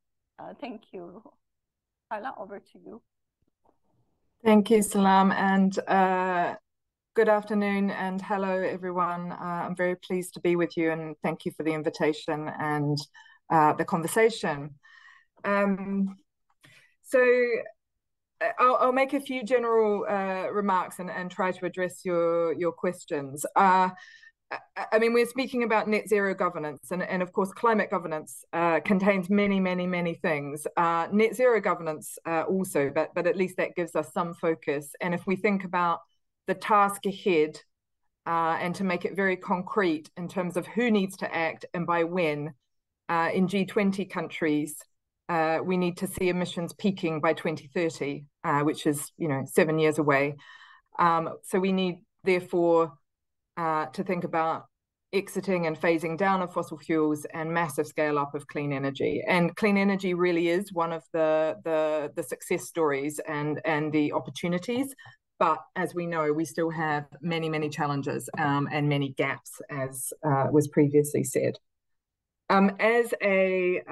Speaker 1: Thank you. Carla, over to you.
Speaker 5: Thank you, Salam, and good afternoon and hello, everyone. I'm very pleased to be with you, and thank you for the invitation and the conversation. So I'll make a few general remarks and try to address your questions. I mean, we're speaking about net zero governance, and of course, climate governance contains many things. Net zero governance also, but at least that gives us some focus. And if we think about the task ahead, and to make it very concrete in terms of who needs to act and by when, in G20 countries, we need to see emissions peaking by 2030, which is 7 years away. So we need, therefore, to think about exiting and phasing down of fossil fuels and massive scale up of clean energy. And clean energy really is one of the success stories and the opportunities. But as we know, we still have many, many challenges and many gaps, as was previously said. As a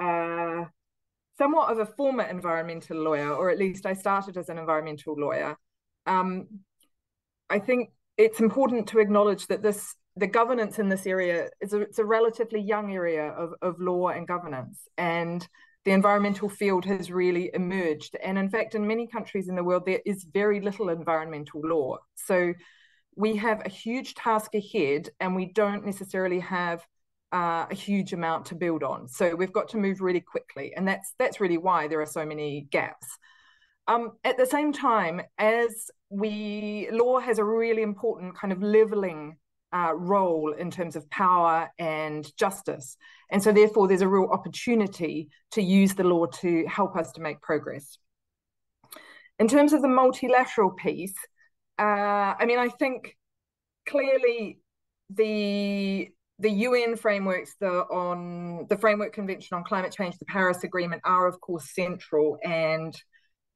Speaker 5: somewhat of a former environmental lawyer, or at least I started as an environmental lawyer, I think it's important to acknowledge that the governance in this area it's a relatively young area of law and governance, and the environmental field has really emerged. And in fact, in many countries in the world, there is very little environmental law. So we have a huge task ahead, and we don't necessarily have a huge amount to build on. So we've got to move really quickly, and that's really why there are so many gaps. At the same time, as law has a really important kind of leveling role in terms of power and justice. And so therefore there's a real opportunity to use the law to help us to make progress. In terms of the multilateral piece, I mean, I think clearly the UN frameworks, the Framework Convention on Climate Change, the Paris Agreement are of course central, and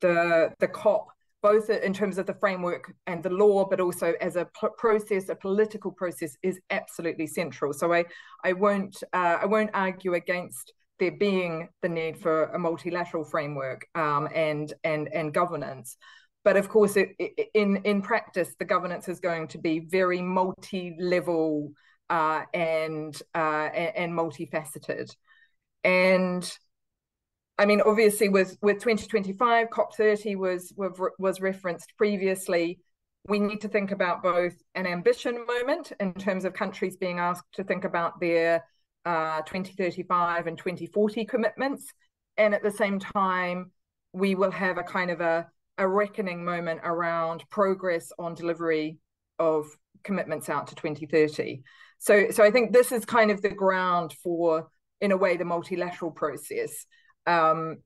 Speaker 5: the COP, both in terms of the framework and the law, but also as a process, a political process, is absolutely central. So I won't argue against there being the need for a multilateral framework and governance. But of course, in practice, the governance is going to be very multi-level and multifaceted. And I mean, obviously, with 2025, COP30 was referenced previously. We need to think about both an ambition moment in terms of countries being asked to think about their 2035 and 2040 commitments, and at the same time, we will have a kind of a reckoning moment around progress on delivery of commitments out to 2030. So I think this is kind of the ground for, in a way, the multilateral process.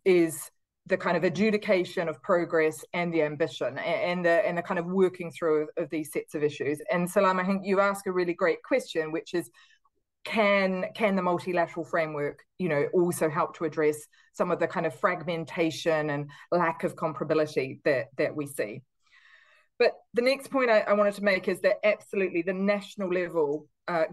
Speaker 5: Is the kind of adjudication of progress and the ambition and the kind of working through of these sets of issues. And Salam, I think you ask a really great question, which is, can the multilateral framework, also help to address some of the kind of fragmentation and lack of comparability that we see? But the next point I wanted to make is that absolutely the national level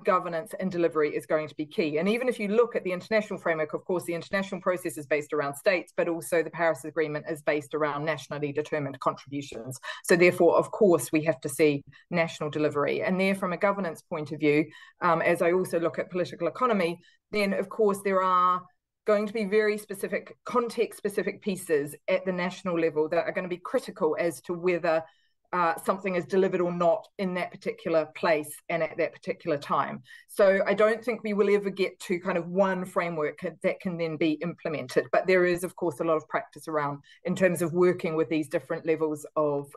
Speaker 5: governance and delivery is going to be key. And even if you look at the international framework, of course, the international process is based around states, but also the Paris Agreement is based around nationally determined contributions. So therefore, of course, we have to see national delivery. And there, from a governance point of view, as I also look at political economy, then of course there are going to be very specific, context-specific pieces at the national level that are going to be critical as to whether something is delivered or not in that particular place and at that particular time. So I don't think we will ever get to kind of one framework that can then be implemented. But there is, of course, a lot of practice around in terms of working with these different levels of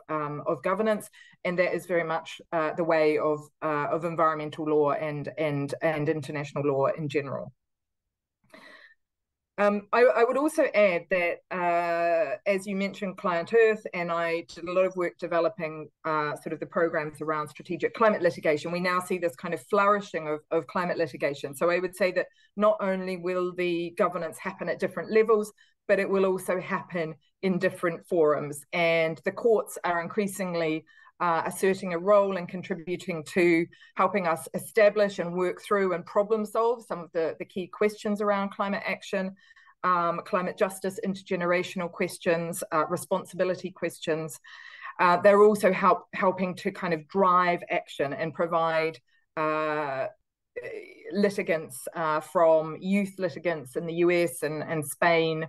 Speaker 5: governance, and that is very much the way of environmental law and international law in general. I would also add that, as you mentioned, Client Earth, and I did a lot of work developing sort of the programs around strategic climate litigation. We now see this kind of flourishing of climate litigation. So I would say that not only will the governance happen at different levels, but it will also happen in different forums. And the courts are increasingly asserting a role and contributing to helping us establish and work through and problem solve some of the key questions around climate action, climate justice, intergenerational questions, responsibility questions. They're also helping to kind of drive action and provide litigants from youth litigants in the US and Spain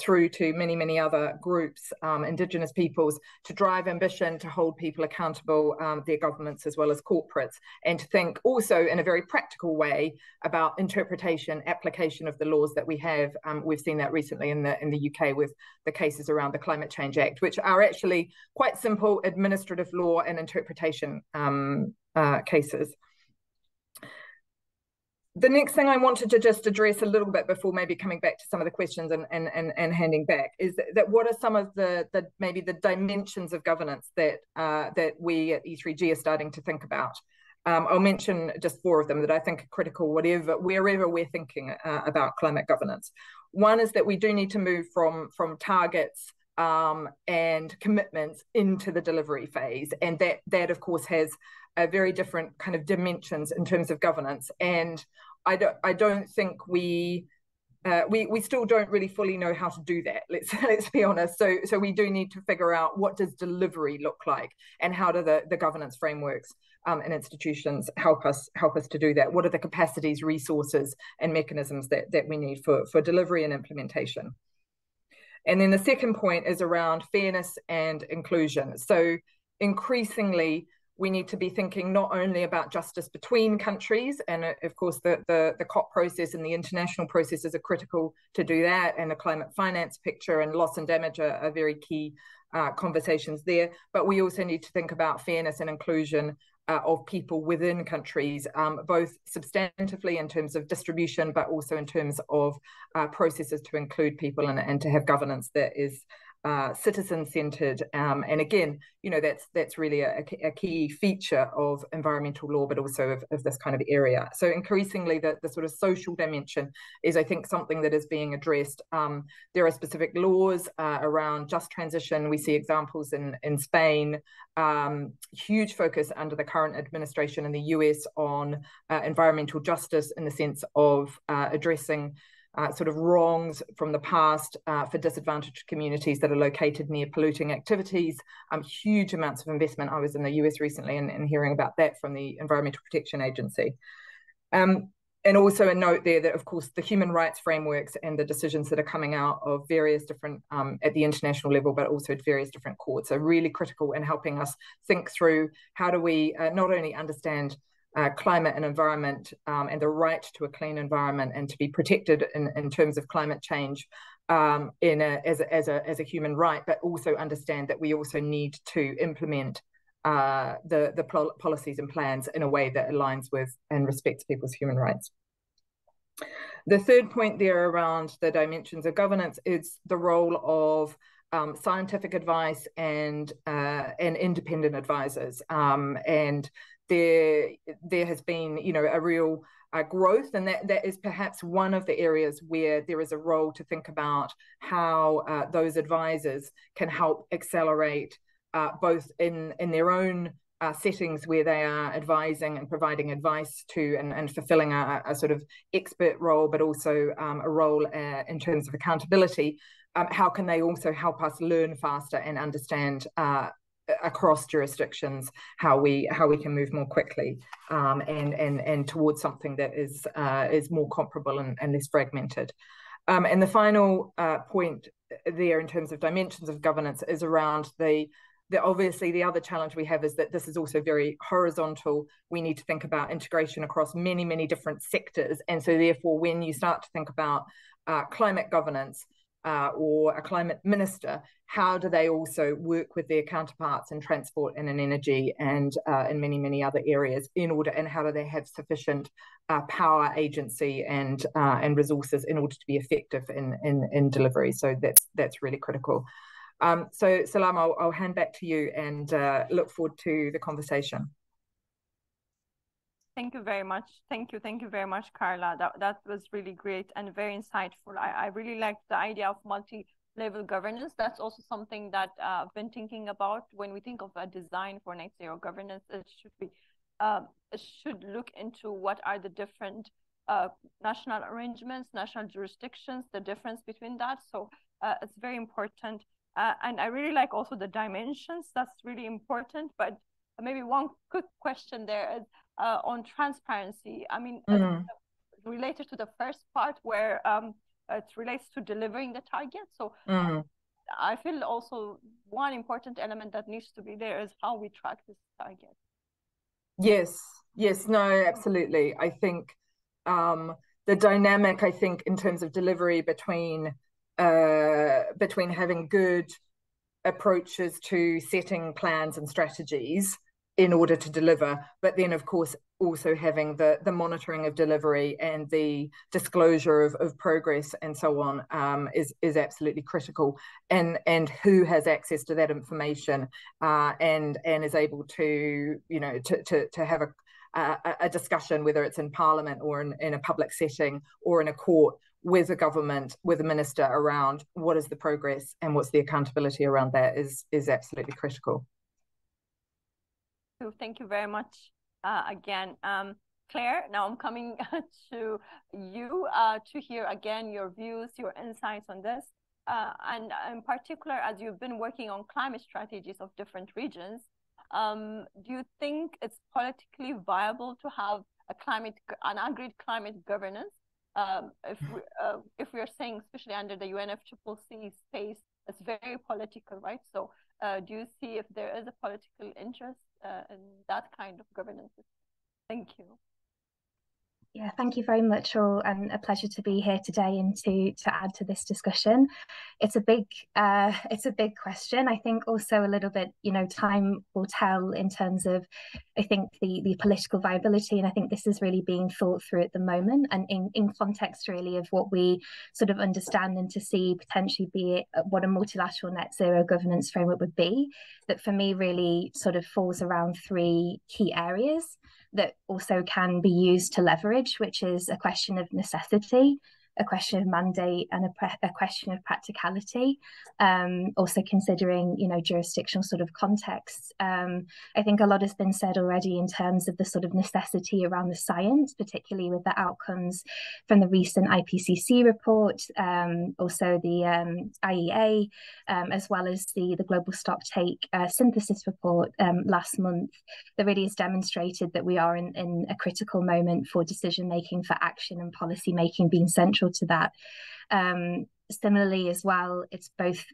Speaker 5: through to many, many other groups, Indigenous peoples, to drive ambition, to hold people accountable, their governments as well as corporates, and to think also in a very practical way about interpretation, application of the laws that we have. We've seen that recently in the UK with the cases around the Climate Change Act, which are actually quite simple administrative law and interpretation cases. The next thing I wanted to just address a little bit before maybe coming back to some of the questions and handing back is that what are some of the maybe the dimensions of governance that that we at E3G are starting to think about. I'll mention just 4 of them that I think are critical wherever we're thinking about climate governance. One is that we do need to move from targets and commitments into the delivery phase, and that of course has a very different kind of dimensions in terms of governance. And I don't think we still don't really fully know how to do that. Let's be honest. So we do need to figure out what does delivery look like, and how do the governance frameworks and institutions help us to do that. What are the capacities, resources, and mechanisms that we need for delivery and implementation? And then the second point is around fairness and inclusion. So increasingly, we need to be thinking not only about justice between countries, and of course the COP process and the international processes are critical to do that, and the climate finance picture and loss and damage are very key conversations there. But we also need to think about fairness and inclusion of people within countries, both substantively in terms of distribution, but also in terms of processes to include people and to have governance that is citizen-centered, and again, you know, that's really a key feature of environmental law, but also of this kind of area. So increasingly, the sort of social dimension is, I think, something that is being addressed. There are specific laws around just transition. We see examples in Spain. Huge focus under the current administration in the US on environmental justice, in the sense of addressing sort of wrongs from the past for disadvantaged communities that are located near polluting activities. Huge amounts of investment. I was in the US recently and hearing about that from the Environmental Protection Agency. And also a note there that, of course, the human rights frameworks and the decisions that are coming out of various different, at the international level, but also at various different courts, are really critical in helping us think through how do we not only understand climate and environment and the right to a clean environment and to be protected in terms of climate change as a human right, but also understand that we also need to implement the policies and plans in a way that aligns with and respects people's human rights. The third point there around the dimensions of governance is the role of scientific advice and independent advisors. And there has been, you know, a real growth, and that is perhaps one of the areas where there is a role to think about how those advisors can help accelerate both in their own settings where they are advising and providing advice to and fulfilling a sort of expert role, but also a role in terms of accountability. How can they also help us learn faster and understand across jurisdictions how we can move more quickly and towards something that is more comparable and less fragmented. And the final point there in terms of dimensions of governance is around obviously the other challenge we have is that this is also very horizontal. We need to think about integration across many, many different sectors. And so therefore, when you start to think about climate governance or a climate minister, how do they also work with their counterparts in transport and in energy and in many, many other areas and how do they have sufficient power, agency and resources in order to be effective in delivery? So that's really critical. So Salam, I'll hand back to you and look forward to the conversation.
Speaker 1: Thank you very much. Thank you very much, Carla. That was really great and very insightful. I really liked the idea of multi-level governance. That's also something that I've been thinking about when we think of a design for net zero governance. It should look into what are the different national arrangements, national jurisdictions, the difference between that. So it's very important. And I really like also the dimensions. That's really important. But maybe one quick question there is on transparency. I mean, related to the first part where it relates to delivering the target. So I feel also one important element that needs to be there is how we track this target. Yes, no, absolutely. I think the dynamic, I think, in terms of delivery between having good approaches to setting plans and strategies
Speaker 5: in order to deliver. But then, of course, also having the monitoring of delivery and the disclosure of progress and so on is absolutely critical. And who has access to that information and is able to, you know, to have a discussion, whether it's in Parliament or in a public setting or in a court, with a government, with a minister, around what is the progress and what's the accountability around that is absolutely critical.
Speaker 1: Thank you very much again. Claire, now I'm coming to you to hear again your views, your insights on this. And in particular, as you've been working on climate strategies of different regions, do you think it's politically viable to have an agreed climate governance? If we are saying, especially under the UNFCCC space, it's very political, right? So do you see if there is a political interest in that kind of governance? Thank you.
Speaker 6: Yeah, thank you very much, all, and a pleasure to be here today and to add to this discussion. It's a big question. I think also a little bit, you know, time will tell in terms of, I think, the political viability, and I think this is really being thought through at the moment, and in context really of what we sort of understand and to see potentially be what a multilateral net zero governance framework would be. That for me really sort of falls around three key areas that also can be used to leverage, which is a question of necessity, a question of mandate, and a question of practicality. Also considering, you know, jurisdictional sort of context. I think a lot has been said already in terms of the sort of necessity around the science, particularly with the outcomes from the recent IPCC report, also the IEA, as well as the global stocktake synthesis report last month, that really has demonstrated that we are in a critical moment for decision making, for action and policy making being central to that. Similarly as well, it's both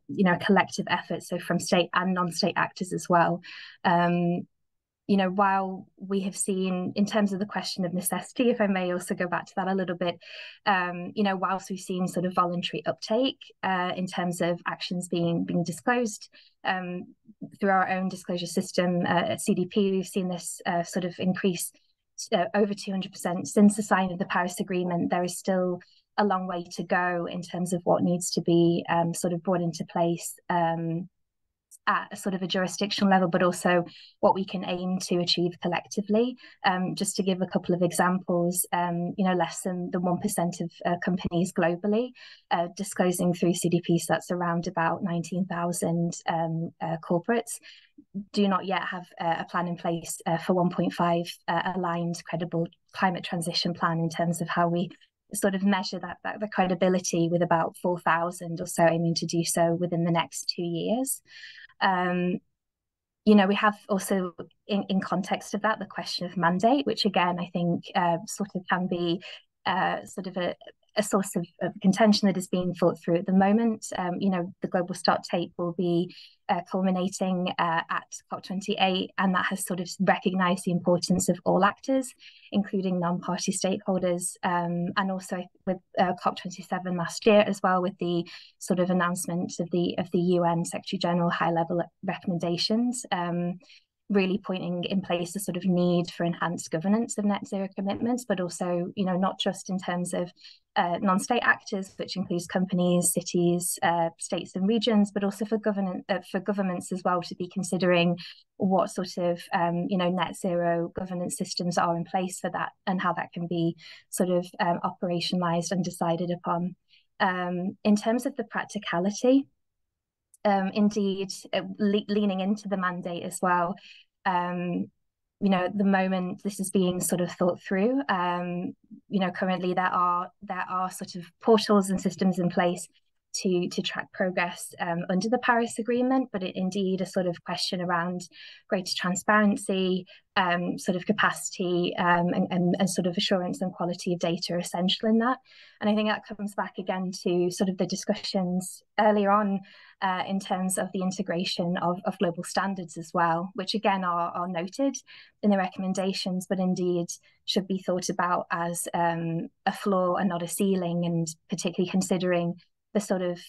Speaker 6: you know, a collective effort, so from state and non-state actors as well. You know, while we have seen, in terms of the question of necessity, if I may also go back to that a little bit, you know, whilst we've seen sort of voluntary uptake in terms of actions being disclosed through our own disclosure system at CDP, we've seen this sort of increase over 200% since the signing of the Paris Agreement. There is still a long way to go in terms of what needs to be sort of brought into place at a sort of a jurisdictional level, but also what we can aim to achieve collectively. Just to give a couple of examples, you know, less than 1% of companies globally disclosing through CDP, so that's around about 19,000 corporates, do not yet have a plan in place for 1.5 aligned, credible climate transition plan in terms of how we sort of measure the credibility, with about 4,000 or so aiming to do so within the next 2 years. You know, we have also in context of that the question of mandate, which again I think sort of can be sort of a source of contention that is being thought through at the moment. You know, the global stocktake will be culminating at COP28, and that has sort of recognised the importance of all actors, including non-party stakeholders, and also with COP27 last year as well, with the sort of announcement of the UN Secretary General high-level recommendations, really pointing in place the sort of need for enhanced governance of net zero commitments, but also, you know, not just in terms of non-state actors, which includes companies, cities, states and regions, but also for governments as well, to be considering what sort of you know, net zero governance systems are in place for that, and how that can be sort of operationalized and decided upon. In terms of the practicality, indeed, leaning into the mandate as well. You know, at the moment this is being sort of thought through. You know, currently there are sort of portals and systems in place to track progress under the Paris Agreement, but indeed a sort of question around greater transparency, sort of capacity, and sort of assurance and quality of data are essential in that. And I think that comes back again to sort of the discussions earlier on in terms of the integration of global standards as well, which again are noted in the recommendations, but indeed should be thought about as a floor and not a ceiling, and particularly considering the sort of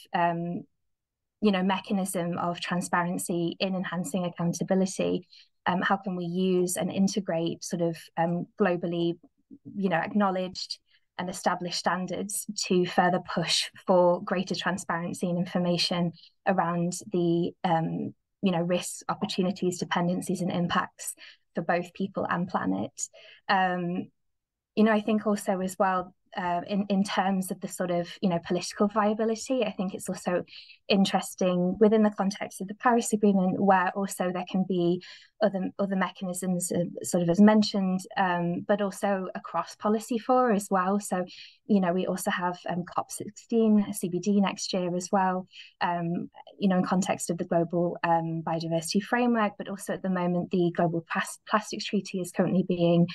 Speaker 6: you know, mechanism of transparency in enhancing accountability. how can we use and integrate sort of globally, acknowledged and established standards to further push for greater transparency and information around the risks, opportunities, dependencies, and impacts for both people and planet. I think also as well, in terms of the sort of political viability, I think it's also interesting within the context of the Paris Agreement, where also there can be other mechanisms, sort of as mentioned, but also across policy for as well. So we also have COP16 CBD next year as well, in context of the global biodiversity framework, but also at the moment the global plastics treaty is currently being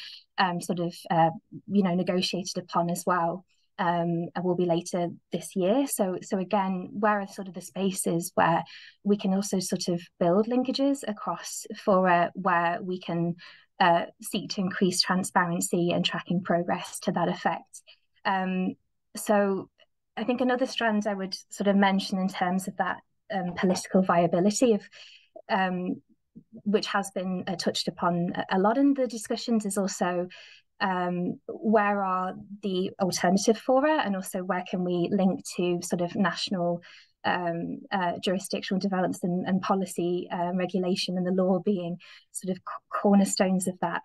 Speaker 6: negotiated upon as well, and will be later this year. So again, where are sort of the spaces where we can also sort of build linkages across for where we can seek to increase transparency and tracking progress to that effect. So I think another strand I would sort of mention in terms of that political viability of which has been touched upon a lot in the discussions is also where are the alternative fora, and also where can we link to sort of national jurisdictional developments and policy regulation, and the law being sort of cornerstones of that.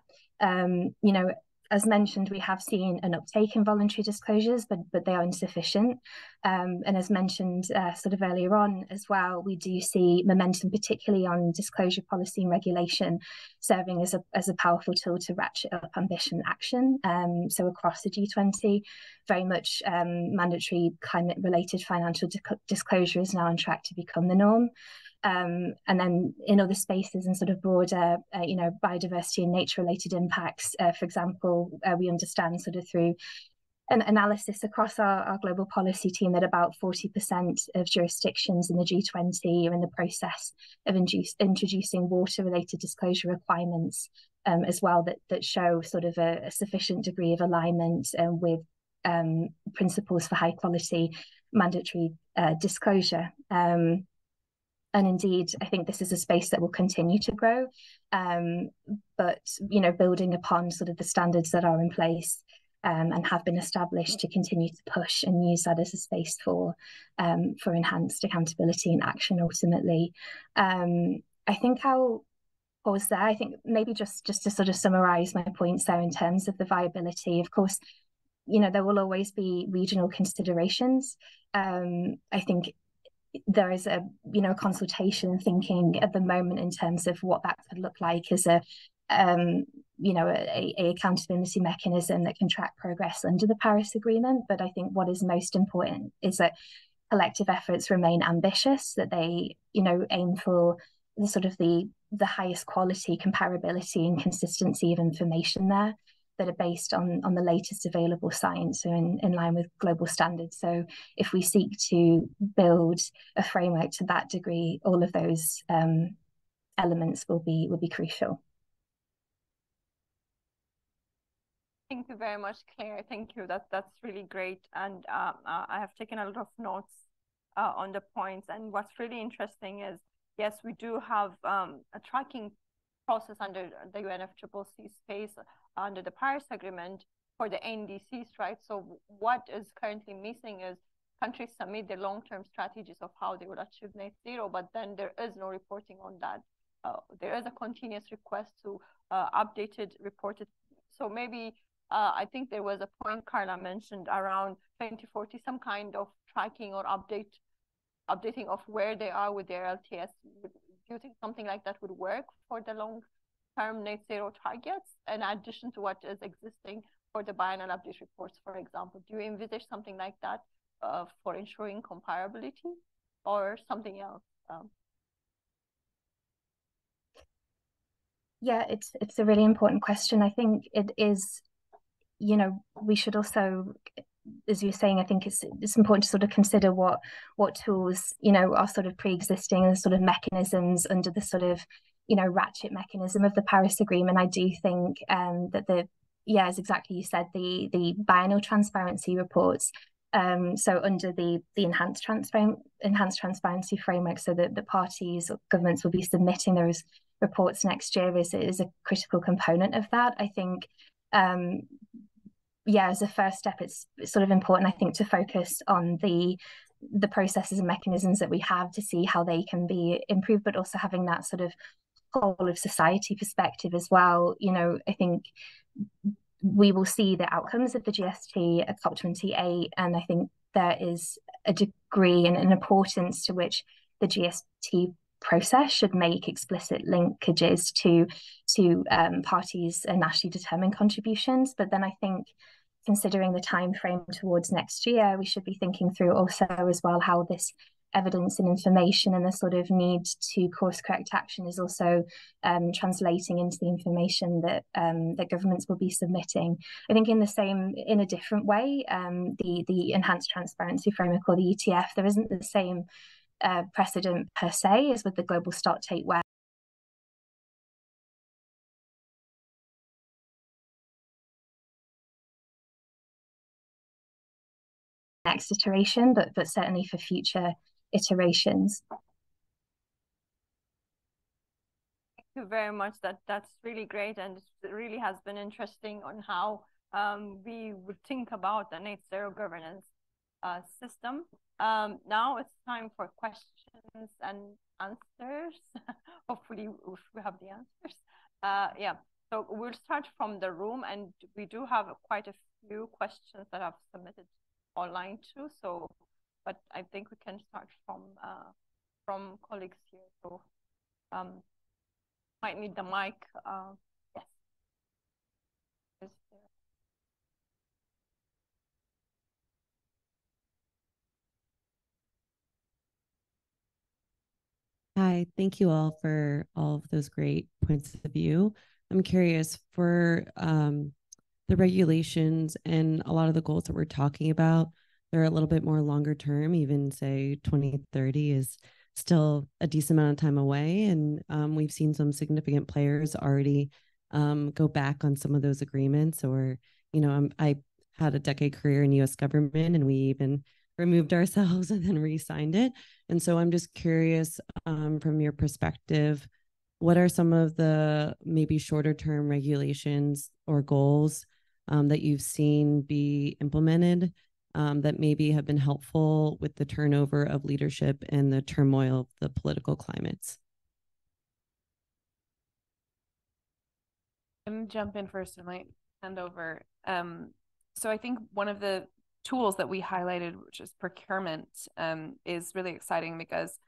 Speaker 6: As mentioned, we have seen an uptake in voluntary disclosures, but they are insufficient. And as mentioned sort of earlier on as well, we do see momentum, particularly on disclosure policy and regulation, serving as a powerful tool to ratchet up ambition action. So across the G20, very much mandatory climate-related financial disclosure is now on track to become the norm. And then in other spaces and sort of broader, biodiversity and nature-related impacts, for example, we understand sort of through an analysis across our global policy team that about 40% of jurisdictions in the G20 are in the process of introducing water-related disclosure requirements as well, that show sort of a sufficient degree of alignment with principles for high-quality mandatory disclosure. And indeed, I think this is a space that will continue to grow, but building upon sort of the standards that are in place and have been established to continue to push and use that as a space for enhanced accountability and action ultimately. I think I'll pause there. I think maybe just to sort of summarize my points there in terms of the viability. Of course, there will always be regional considerations. I think there is a consultation thinking at the moment in terms of what that could look like as a accountability mechanism that can track progress under the Paris Agreement. But I think what is most important is that collective efforts remain ambitious, that they aim for the sort of the highest quality, comparability and consistency of information there, that are based on the latest available science and in line with global standards. So if we seek to build a framework to that degree, all of those elements will be crucial.
Speaker 1: Thank you very much, Claire. Thank you. That's really great. And I have taken a lot of notes on the points. And what's really interesting is, yes, we do have a tracking process under the UNFCCC space under the Paris Agreement for the NDCs, right? So what is currently missing is countries submit their long-term strategies of how they will achieve net zero, but then there is no reporting on that. There is a continuous request to updated, reported. So maybe I think there was a point Carla mentioned around 2040, some kind of tracking or updating of where they are with their LTS. Do you think something like that would work for the long-term net zero targets, in addition to what is existing for the biannual update reports, for example? Do you envisage something like that for ensuring comparability, or something else?
Speaker 6: Yeah, it's a really important question. I think it is, we should also, as you're saying, I think it's important to sort of consider what tools, are sort of pre-existing and sort of mechanisms under the sort of, ratchet mechanism of the Paris Agreement. I do think that as exactly you said, the biannual transparency reports, so under the enhanced transparency framework, so that the parties or governments will be submitting those reports next year is a critical component of that. I think, yeah, as a first step, it's sort of important, I think, to focus on the processes and mechanisms that we have to see how they can be improved, but also having that sort of whole of society perspective as well. You know, I think we will see the outcomes of the GST at COP28, and I think there is a degree and an importance to which the GST process should make explicit linkages to parties and nationally determined contributions. But then I think, considering the time frame towards next year, we should be thinking through also as well how this evidence and information and the sort of need to course correct action is also translating into the information that that governments will be submitting. I think in a different way, the enhanced transparency framework, or the ETF, there isn't the same precedent per se as with the global stocktake, where next iteration, but certainly for future iterations.
Speaker 1: Thank you very much. That's really great, and it really has been interesting on how we would think about the net zero governance system. Now it's time for questions and answers. Hopefully we have the answers. Yeah, so we'll start from the room, and we do have quite a few questions that I've submitted online too. So, but I think we can start from colleagues here. So, might need the mic. Yes.
Speaker 7: Hi, thank you all for all of those great points of view. I'm curious for the regulations and a lot of the goals that we're talking about, they're a little bit more longer term, even say 2030 is still a decent amount of time away. And we've seen some significant players already go back on some of those agreements, or, you know, I had a decade career in US government, and we even removed ourselves and then re-signed it. And so I'm just curious, from your perspective, what are some of the maybe shorter term regulations or goals that you've seen be implemented that maybe have been helpful with the turnover of leadership and the turmoil of the political climates?
Speaker 2: I'm going to jump in first and might hand over. So I think one of the tools that we highlighted, which is procurement, is really exciting because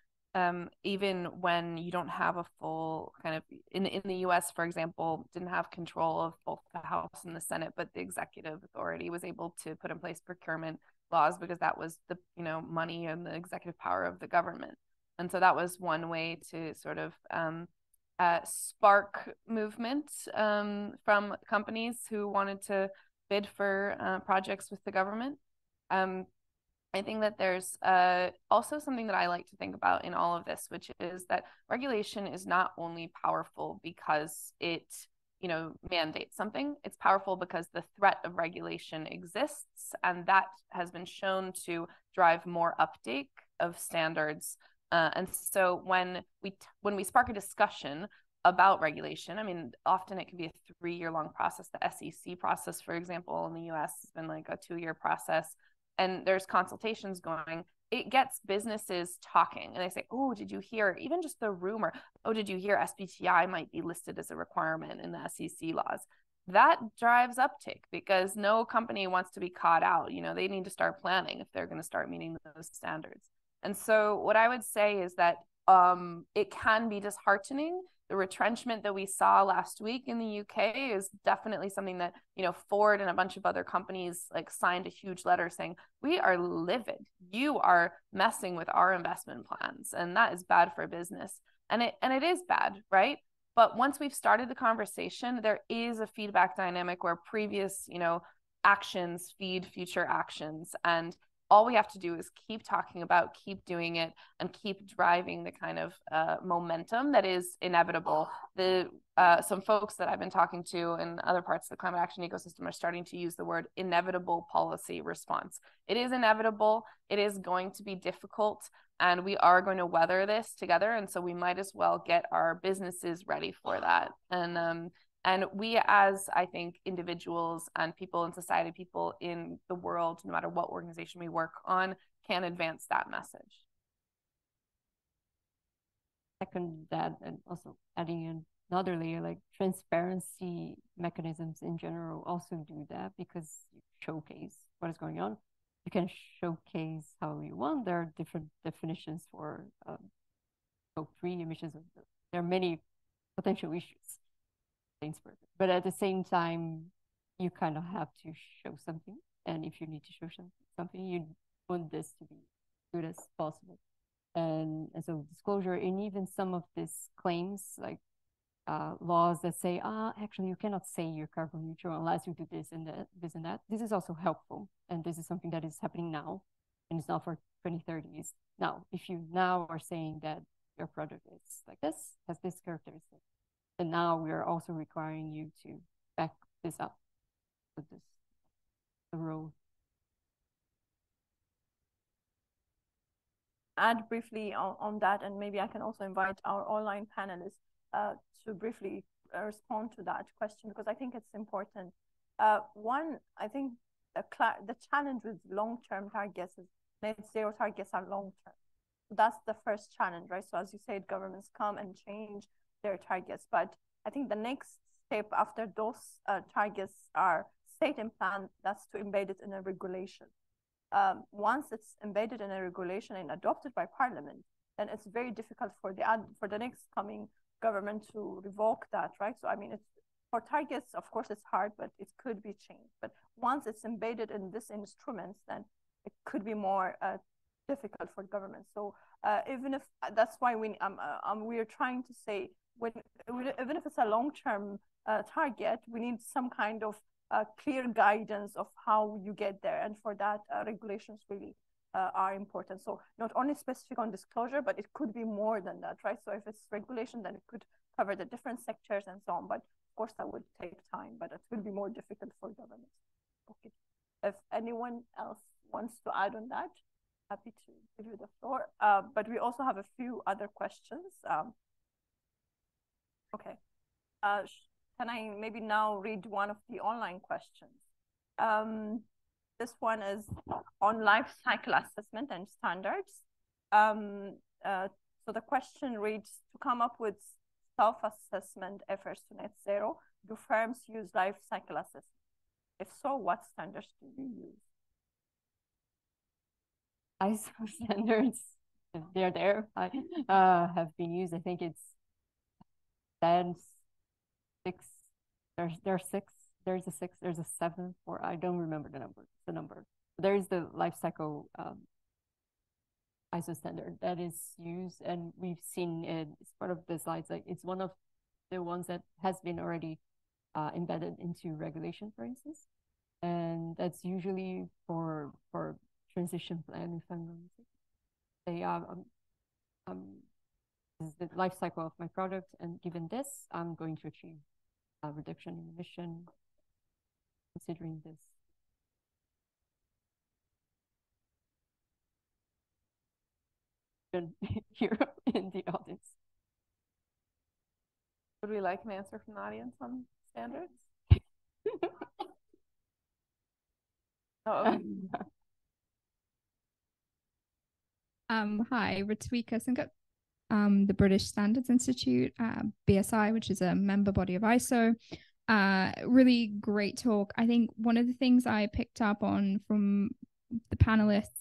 Speaker 2: even when you don't have a full kind of, in the US, for example, didn't have control of both the House and the Senate, but the executive authority was able to put in place procurement laws because that was the, you know, money and the executive power of the government. And so that was one way to sort of spark movement from companies who wanted to bid for projects with the government. I think that there's also something that I like to think about in all of this, which is that regulation is not only powerful because it, you know, mandates something. It's powerful because the threat of regulation exists, and that has been shown to drive more uptake of standards. And so when we spark a discussion about regulation, I mean, often it can be a 3-year-long process. The SEC process, for example, in the US has been like a 2-year process. And there's consultations going, it gets businesses talking, and they say, oh, did you hear, even just the rumor, oh, did you hear SBTI might be listed as a requirement in the SEC laws? That drives uptake because no company wants to be caught out. You know, they need to start planning if they're going to start meeting those standards. And so what I would say is that it can be disheartening. The retrenchment that we saw last week in the UK is definitely something that, you know, Ford and a bunch of other companies like signed a huge letter saying, we are livid. You are messing with our investment plans, and that is bad for business. And it is bad, right? But once we've started the conversation, there is a feedback dynamic where previous, you know, actions feed future actions. And all we have to do is keep talking about, keep doing it, and keep driving the kind of momentum that is inevitable. Some folks that I've been talking to in other parts of the climate action ecosystem are starting to use the word inevitable policy response. It is inevitable. It is going to be difficult, and we are going to weather this together. And so we might as well get our businesses ready for that. And we, as I think individuals and people in society, people in the world, no matter what organization we work on, can advance that message.
Speaker 3: Second that, and also adding another layer, like transparency mechanisms in general also do that, because you showcase what is going on. You can showcase how you want. There are different definitions for Scope 3 emissions. There are many potential issues. But at the same time, you kind of have to show something. And if you need to show something, you want this to be good as possible. And so disclosure, and even some of these claims, like laws that say, actually, you cannot say you're carbon neutral unless you do this and that, this and that. This is also helpful. And this is something that is happening now. And it's not for 2030s. Now, if you now are saying that your product is like this, has this characteristic, and now we are also requiring you to back this up with the role.
Speaker 1: Add briefly on that, and maybe I can also invite our online panelists to briefly respond to that question, because I think it's important. One, I think the challenge with long-term targets is net zero targets are long-term. That's the first challenge, right? So as you said, governments come and change their targets, but I think the next step after those targets are set in plan, that's to embed it in a regulation. Once it's embedded in a regulation and adopted by Parliament, then it's very difficult for the next coming government to revoke that, right? So I mean, it's for targets, of course, it's hard, but it could be changed. But once it's embedded in this instruments, then it could be more difficult for government. So even if that's why we are trying to say, even if it's a long-term target, we need some kind of clear guidance of how you get there. And for that, regulations really are important. So not only specific on disclosure, but it could be more than that, right? So if it's regulation, then it could cover the different sectors and so on. But of course, that would take time, but it will be more difficult for governments. Okay. If anyone else wants to add on that, happy to give you the floor. But we also have a few other questions. Okay. Can I maybe now read one of the online questions? This one is on life cycle assessment and standards. So the question reads, to come up with self-assessment efforts to net zero, do firms use life cycle assessment? If so, what standards do you use?
Speaker 3: ISO standards, if they're there, have been used. I think it's 10, 6. There's 6. There's a 6. There's a 7. Or I don't remember the number. There's the life cycle ISO standard that is used, and we've seen it. It's part of the slides. Like, it's one of the ones that has been already embedded into regulation, for instance, and that's usually for transition plan. If I'm going to say, this is the life cycle of my product, and given this, I'm going to achieve a reduction in emission, considering this. Here in the audience.
Speaker 2: Would we like an answer from the audience on standards? Oh.
Speaker 8: Hi, Ritwika Singat, the British Standards Institute, BSI, which is a member body of ISO. Really great talk. I think one of the things I picked up on from the panelists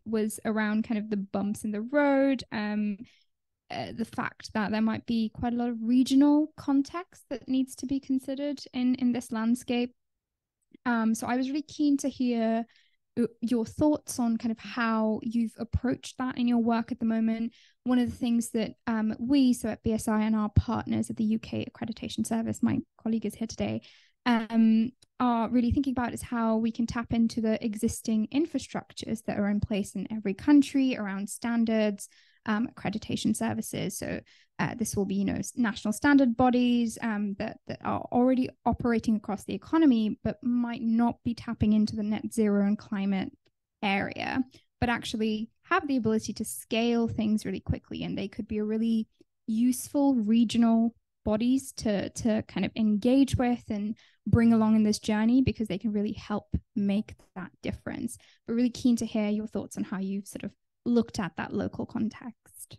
Speaker 8: was around kind of the bumps in the road, the fact that there might be quite a lot of regional context that needs to be considered in this landscape. So I was really keen to hear your thoughts on kind of how you've approached that in your work at the moment. One of the things that so at BSI and our partners at the UK Accreditation Service, my colleague is here today, are really thinking about is how we can tap into the existing infrastructures that are in place in every country around standards, accreditation services. So this will be, national standard bodies that are already operating across the economy, but might not be tapping into the net zero and climate area, but actually have the ability to scale things really quickly. And they could be a really useful regional bodies to kind of engage with and bring along in this journey, because they can really help make that difference. But really keen to hear your thoughts on how you've sort of looked at that local context.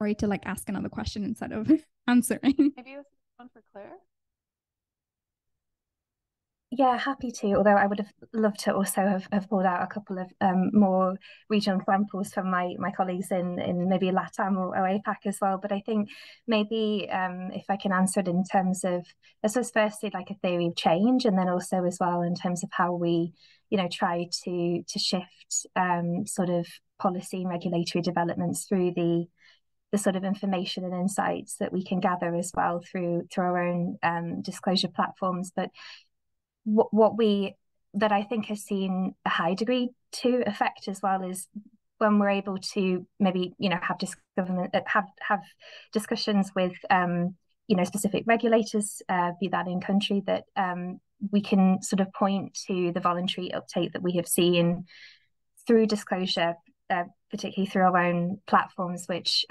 Speaker 8: Or to ask another question instead of answering.
Speaker 2: Maybe this is one for Claire.
Speaker 6: Yeah, happy to. Although I would have loved to also have pulled out a couple of more regional examples from my colleagues in maybe LATAM or APAC as well. But I think maybe if I can answer it in terms of, I suppose, firstly, like a theory of change, and then also as well in terms of how we, try to shift sort of policy and regulatory developments through the sort of information and insights that we can gather as well through our own disclosure platforms. But what that I think has seen a high degree to effect as well is when we're able to maybe have discussions with specific regulators, be that in country, that we can sort of point to the voluntary uptake that we have seen through disclosure, particularly through our own platforms, which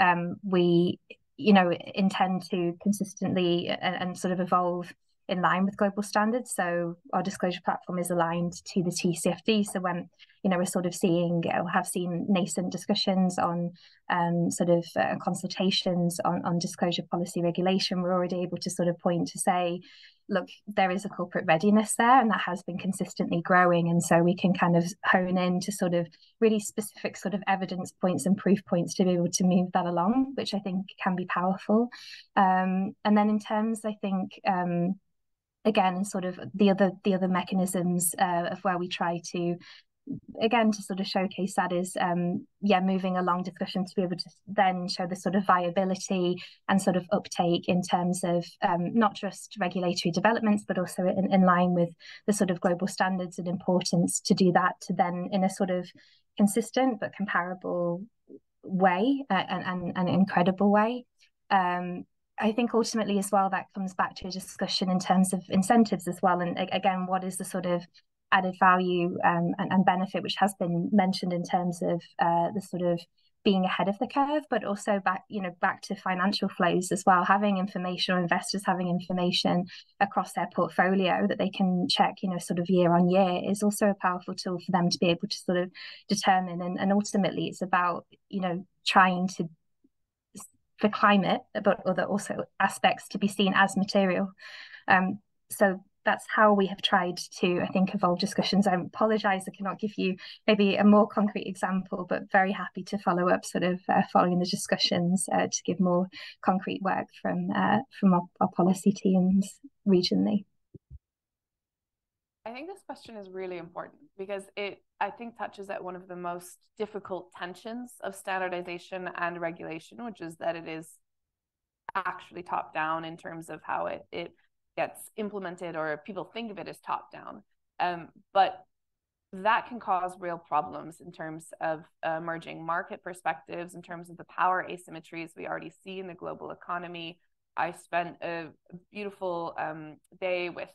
Speaker 6: we intend to consistently and sort of evolve in line with global standards. So our disclosure platform is aligned to the TCFD. So when we're sort of seeing or have seen nascent discussions on consultations on disclosure policy regulation, we're already able to sort of point to say, look, there is a corporate readiness there, and that has been consistently growing. And so we can kind of hone in to sort of really specific sort of evidence points and proof points to be able to move that along, which I think can be powerful. And then in terms, I think, again, sort of the other mechanisms of where we try to, again, to sort of showcase that is moving along discussion to be able to then show the sort of viability and sort of uptake in terms of not just regulatory developments, but also in line with the sort of global standards and importance to do that, to then in a sort of consistent but comparable way and incredible way. I think ultimately as well, that comes back to a discussion in terms of incentives as well. And again, what is the sort of added value and benefit, which has been mentioned in terms of the sort of being ahead of the curve, but also back to financial flows as well, having information, or investors having information across their portfolio that they can check, sort of year on year, is also a powerful tool for them to be able to sort of determine. And ultimately it's about, trying to, for climate, but other also aspects to be seen as material. So that's how we have tried to, I think, evolve discussions. I apologize, I cannot give you maybe a more concrete example, but very happy to follow up sort of following the discussions to give more concrete work from our policy teams regionally.
Speaker 2: I think this question is really important because it, I think, touches at one of the most difficult tensions of standardization and regulation, which is that it is actually top down in terms of how it gets implemented, or people think of it as top down. But that can cause real problems in terms of emerging market perspectives, in terms of the power asymmetries we already see in the global economy. I spent a beautiful day with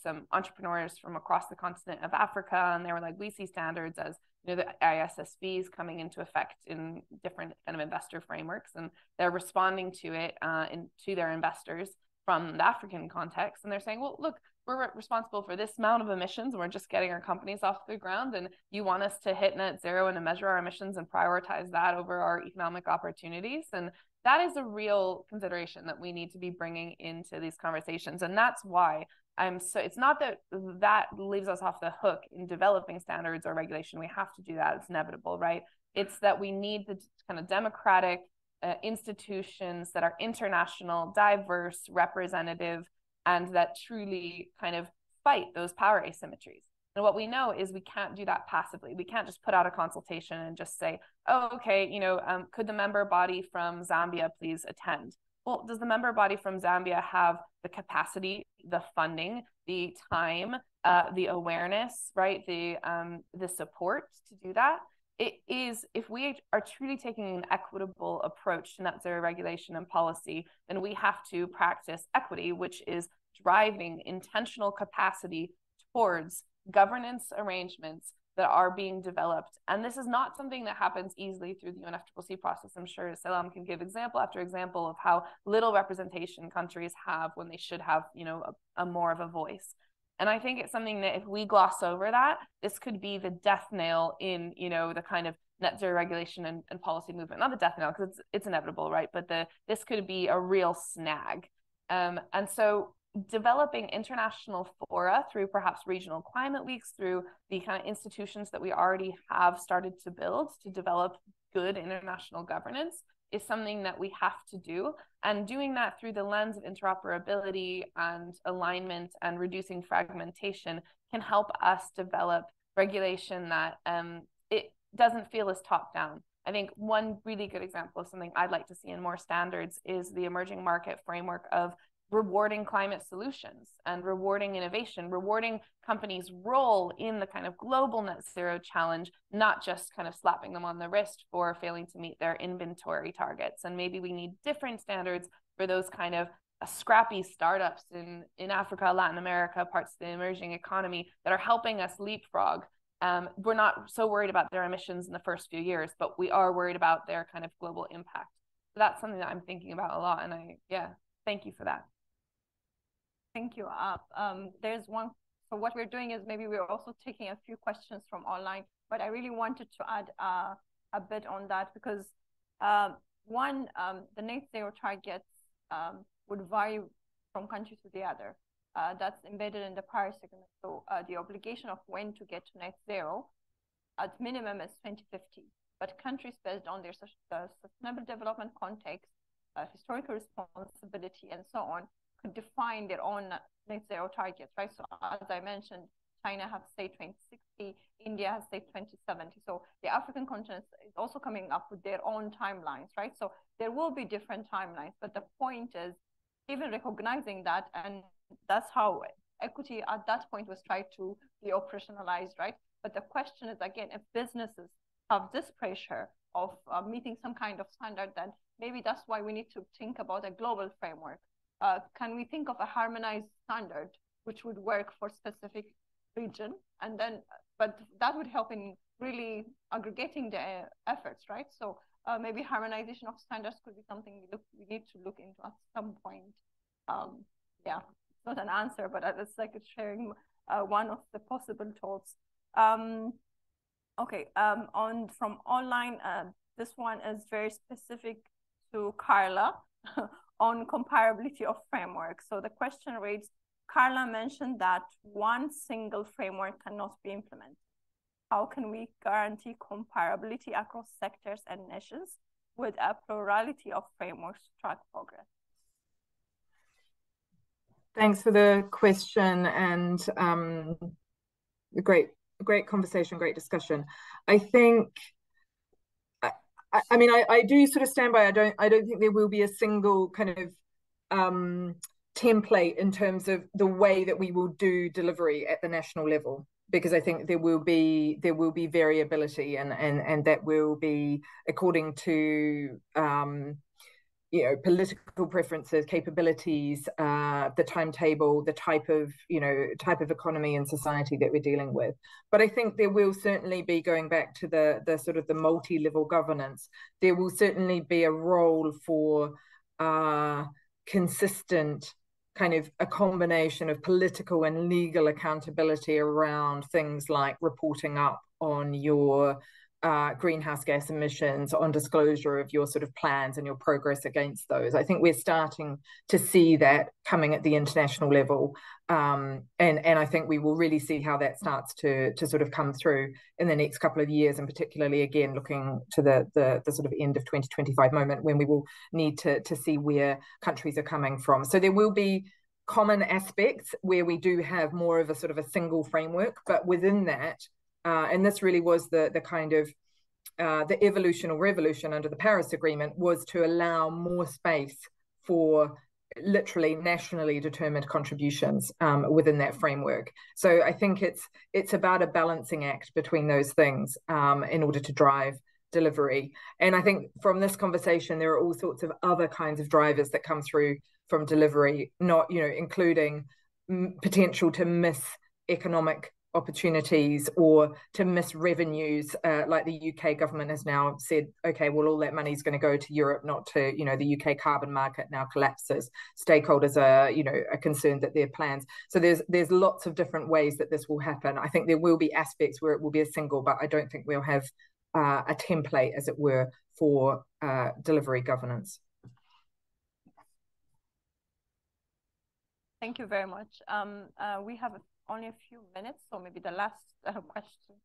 Speaker 2: some entrepreneurs from across the continent of Africa, and they were like, we see standards as, the ISSBs coming into effect in different kind of investor frameworks, and they're responding to it to their investors from the African context. And they're saying, well, look, we're responsible for this amount of emissions, and we're just getting our companies off the ground, and you want us to hit net zero and to measure our emissions and prioritize that over our economic opportunities. And that is a real consideration that we need to be bringing into these conversations. And that's why it's not that leaves us off the hook in developing standards or regulation. We have to do that. It's inevitable, right? It's that we need the kind of democratic institutions that are international, diverse, representative, and that truly kind of fight those power asymmetries. And what we know is we can't do that passively. We can't just put out a consultation and just say, oh, okay, could the member body from Zambia please attend? well, does the member body from Zambia have the capacity, the funding, the time, the awareness, right? The support to do that? It is, if we are truly taking an equitable approach to net zero regulation and policy, then we have to practice equity, which is driving intentional capacity towards governance arrangements that are being developed. And this is not something that happens easily through the UNFCCC process. I'm sure Selam can give example after example of how little representation countries have when they should have, you know, a more of a voice. And I think it's something that if we gloss over that, this could be the death nail in, you know, the kind of net zero regulation and policy movement. Not the death nail, because it's inevitable, right? But this could be a real snag. And so developing international fora through perhaps regional climate weeks, through the kind of institutions that we already have started to build to develop good international governance is something that we have to do. And doing that through the lens of interoperability and alignment and reducing fragmentation can help us develop regulation that it doesn't feel as top down. I think one really good example of something I'd like to see in more standards is the emerging market framework of rewarding climate solutions and rewarding innovation, rewarding companies' role in the kind of global net zero challenge, not just kind of slapping them on the wrist for failing to meet their inventory targets. And maybe we need different standards for those kind of scrappy startups in Africa, Latin America, parts of the emerging economy that are helping us leapfrog. We're not so worried about their emissions in the first few years, but we are worried about their kind of global impact. So that's something that I'm thinking about a lot. And thank you for that.
Speaker 1: Thank you. There's one. So what we're doing is maybe we're also taking a few questions from online, but I really wanted to add a bit on that because the net zero targets would vary from country to the other. That's embedded in the Paris Agreement. So the obligation of when to get to net zero at minimum is 2050, but countries based on their sustainable development context, historical responsibility, and so on, could define their own net zero targets, right? So as I mentioned, China has said 2060, India has said 2070. So the African continent is also coming up with their own timelines, right? So there will be different timelines, but the point is even recognizing that, and that's how equity at that point was tried to be operationalized, right? But the question is, again, if businesses have this pressure of meeting some kind of standard, then maybe that's why we need to think about a global framework. Can we think of a harmonized standard which would work for specific region, and then, but that would help in really aggregating the efforts, right? So maybe harmonization of standards could be something we need to look into at some point. Yeah, it's not an answer, but it's like sharing one of the possible thoughts. Okay, from online, this one is very specific to Carla. On comparability of frameworks. So the question reads, Carla mentioned that one single framework cannot be implemented. How can we guarantee comparability across sectors and nations with a plurality of frameworks to track progress?
Speaker 5: Thanks for the question and a great conversation, great discussion. I think I mean, I do sort of stand by. I don't think there will be a single kind of template in terms of the way that we will do delivery at the national level, because I think there will be variability, and that will be according to political preferences, capabilities, the timetable, the type of economy and society that we're dealing with. But I think there will certainly be, going back to the sort of the multi-level governance, there will certainly be a role for consistent kind of a combination of political and legal accountability around things like reporting up on your greenhouse gas emissions, on disclosure of your sort of plans and your progress against those. I think we're starting to see that coming at the international level, and I think we will really see how that starts to sort of come through in the next couple of years, and particularly again looking to the sort of end of 2025 moment when we will need to see where countries are coming from. So there will be common aspects where we do have more of a sort of a single framework, but within that, and this really was the kind of the evolution or revolution under the Paris Agreement, was to allow more space for literally nationally determined contributions within that framework. So I think it's about a balancing act between those things in order to drive delivery. And I think from this conversation, there are all sorts of other kinds of drivers that come through from delivery, not, including potential to miss economic opportunities or to miss revenues, like the UK government has now said, okay, well, all that money is going to go to Europe, not to, the UK carbon market now collapses. Stakeholders are concerned that their plans. So there's lots of different ways that this will happen. I think there will be aspects where it will be a single, but I don't think we'll have a template, as it were, for delivery governance.
Speaker 1: Thank you very much. We have only a few minutes, so maybe the last question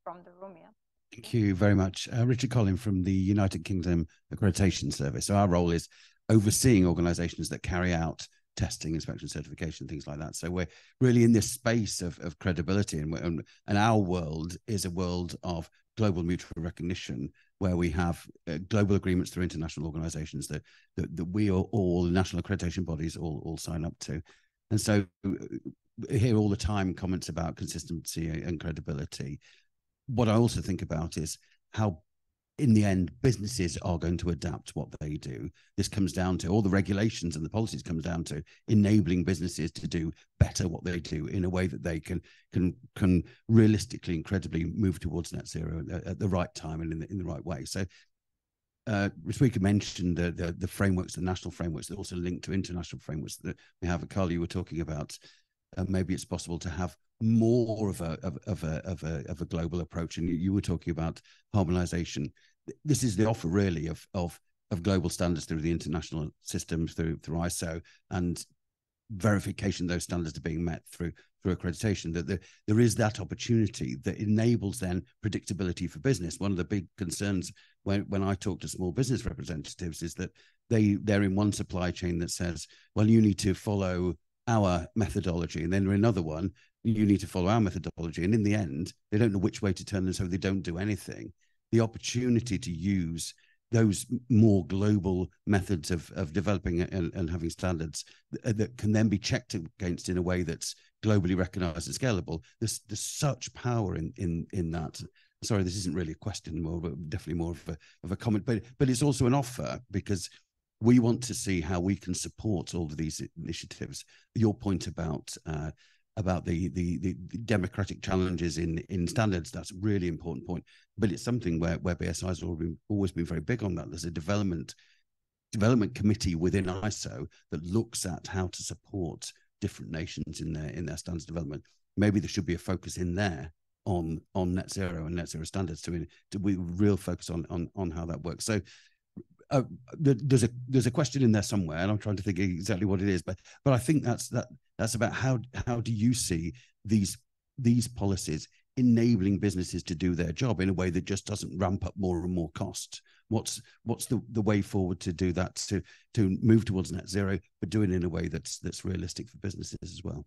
Speaker 1: from the room. Yeah.
Speaker 9: Thank you very much. Richard Collin from the United Kingdom Accreditation Service. So our role is overseeing organisations that carry out testing, inspection, certification, things like that. So we're really in this space of credibility, and our world is a world of global mutual recognition, where we have global agreements through international organisations that we are all, national accreditation bodies, all sign up to. And so I hear all the time comments about consistency and credibility. What I also think about is how, in the end, businesses are going to adapt what they do. This comes down to all the regulations and the policies comes down to enabling businesses to do better what they do in a way that they can realistically and credibly move towards net zero at the right time and in the right way. So Rashmika mentioned the frameworks, the national frameworks that also link to international frameworks that we have. Carl, you were talking about maybe it's possible to have more of a global approach, and you were talking about harmonization. This is the offer really of global standards through the international systems, through ISO, and verification those standards are being met through accreditation. That there is that opportunity that enables then predictability for business. One of the big concerns when I talk to small business representatives is that they're in one supply chain that says, well, you need to follow our methodology, and then another one, you need to follow our methodology, and in the end they don't know which way to turn, and so they don't do anything. The opportunity to use those more global methods of developing and having standards that can then be checked against in a way that's globally recognized and scalable, there's such power in that. Sorry, this isn't really a question, definitely more of a comment, but it's also an offer, because we want to see how we can support all of these initiatives. Your point about the democratic challenges in standards, that's a really important point. But it's something where BSI has always been very big on that. There's a development committee within ISO that looks at how to support different nations in their standards development. Maybe there should be a focus in there on net zero and net zero standards to we real focus on how that works. So there's a question in there somewhere, and I'm trying to think exactly what it is, but I think that's about how do you see these policies enabling businesses to do their job in a way that just doesn't ramp up more and more cost? What's the way forward to do that, to move towards net zero, but do it in a way that's realistic for businesses as well?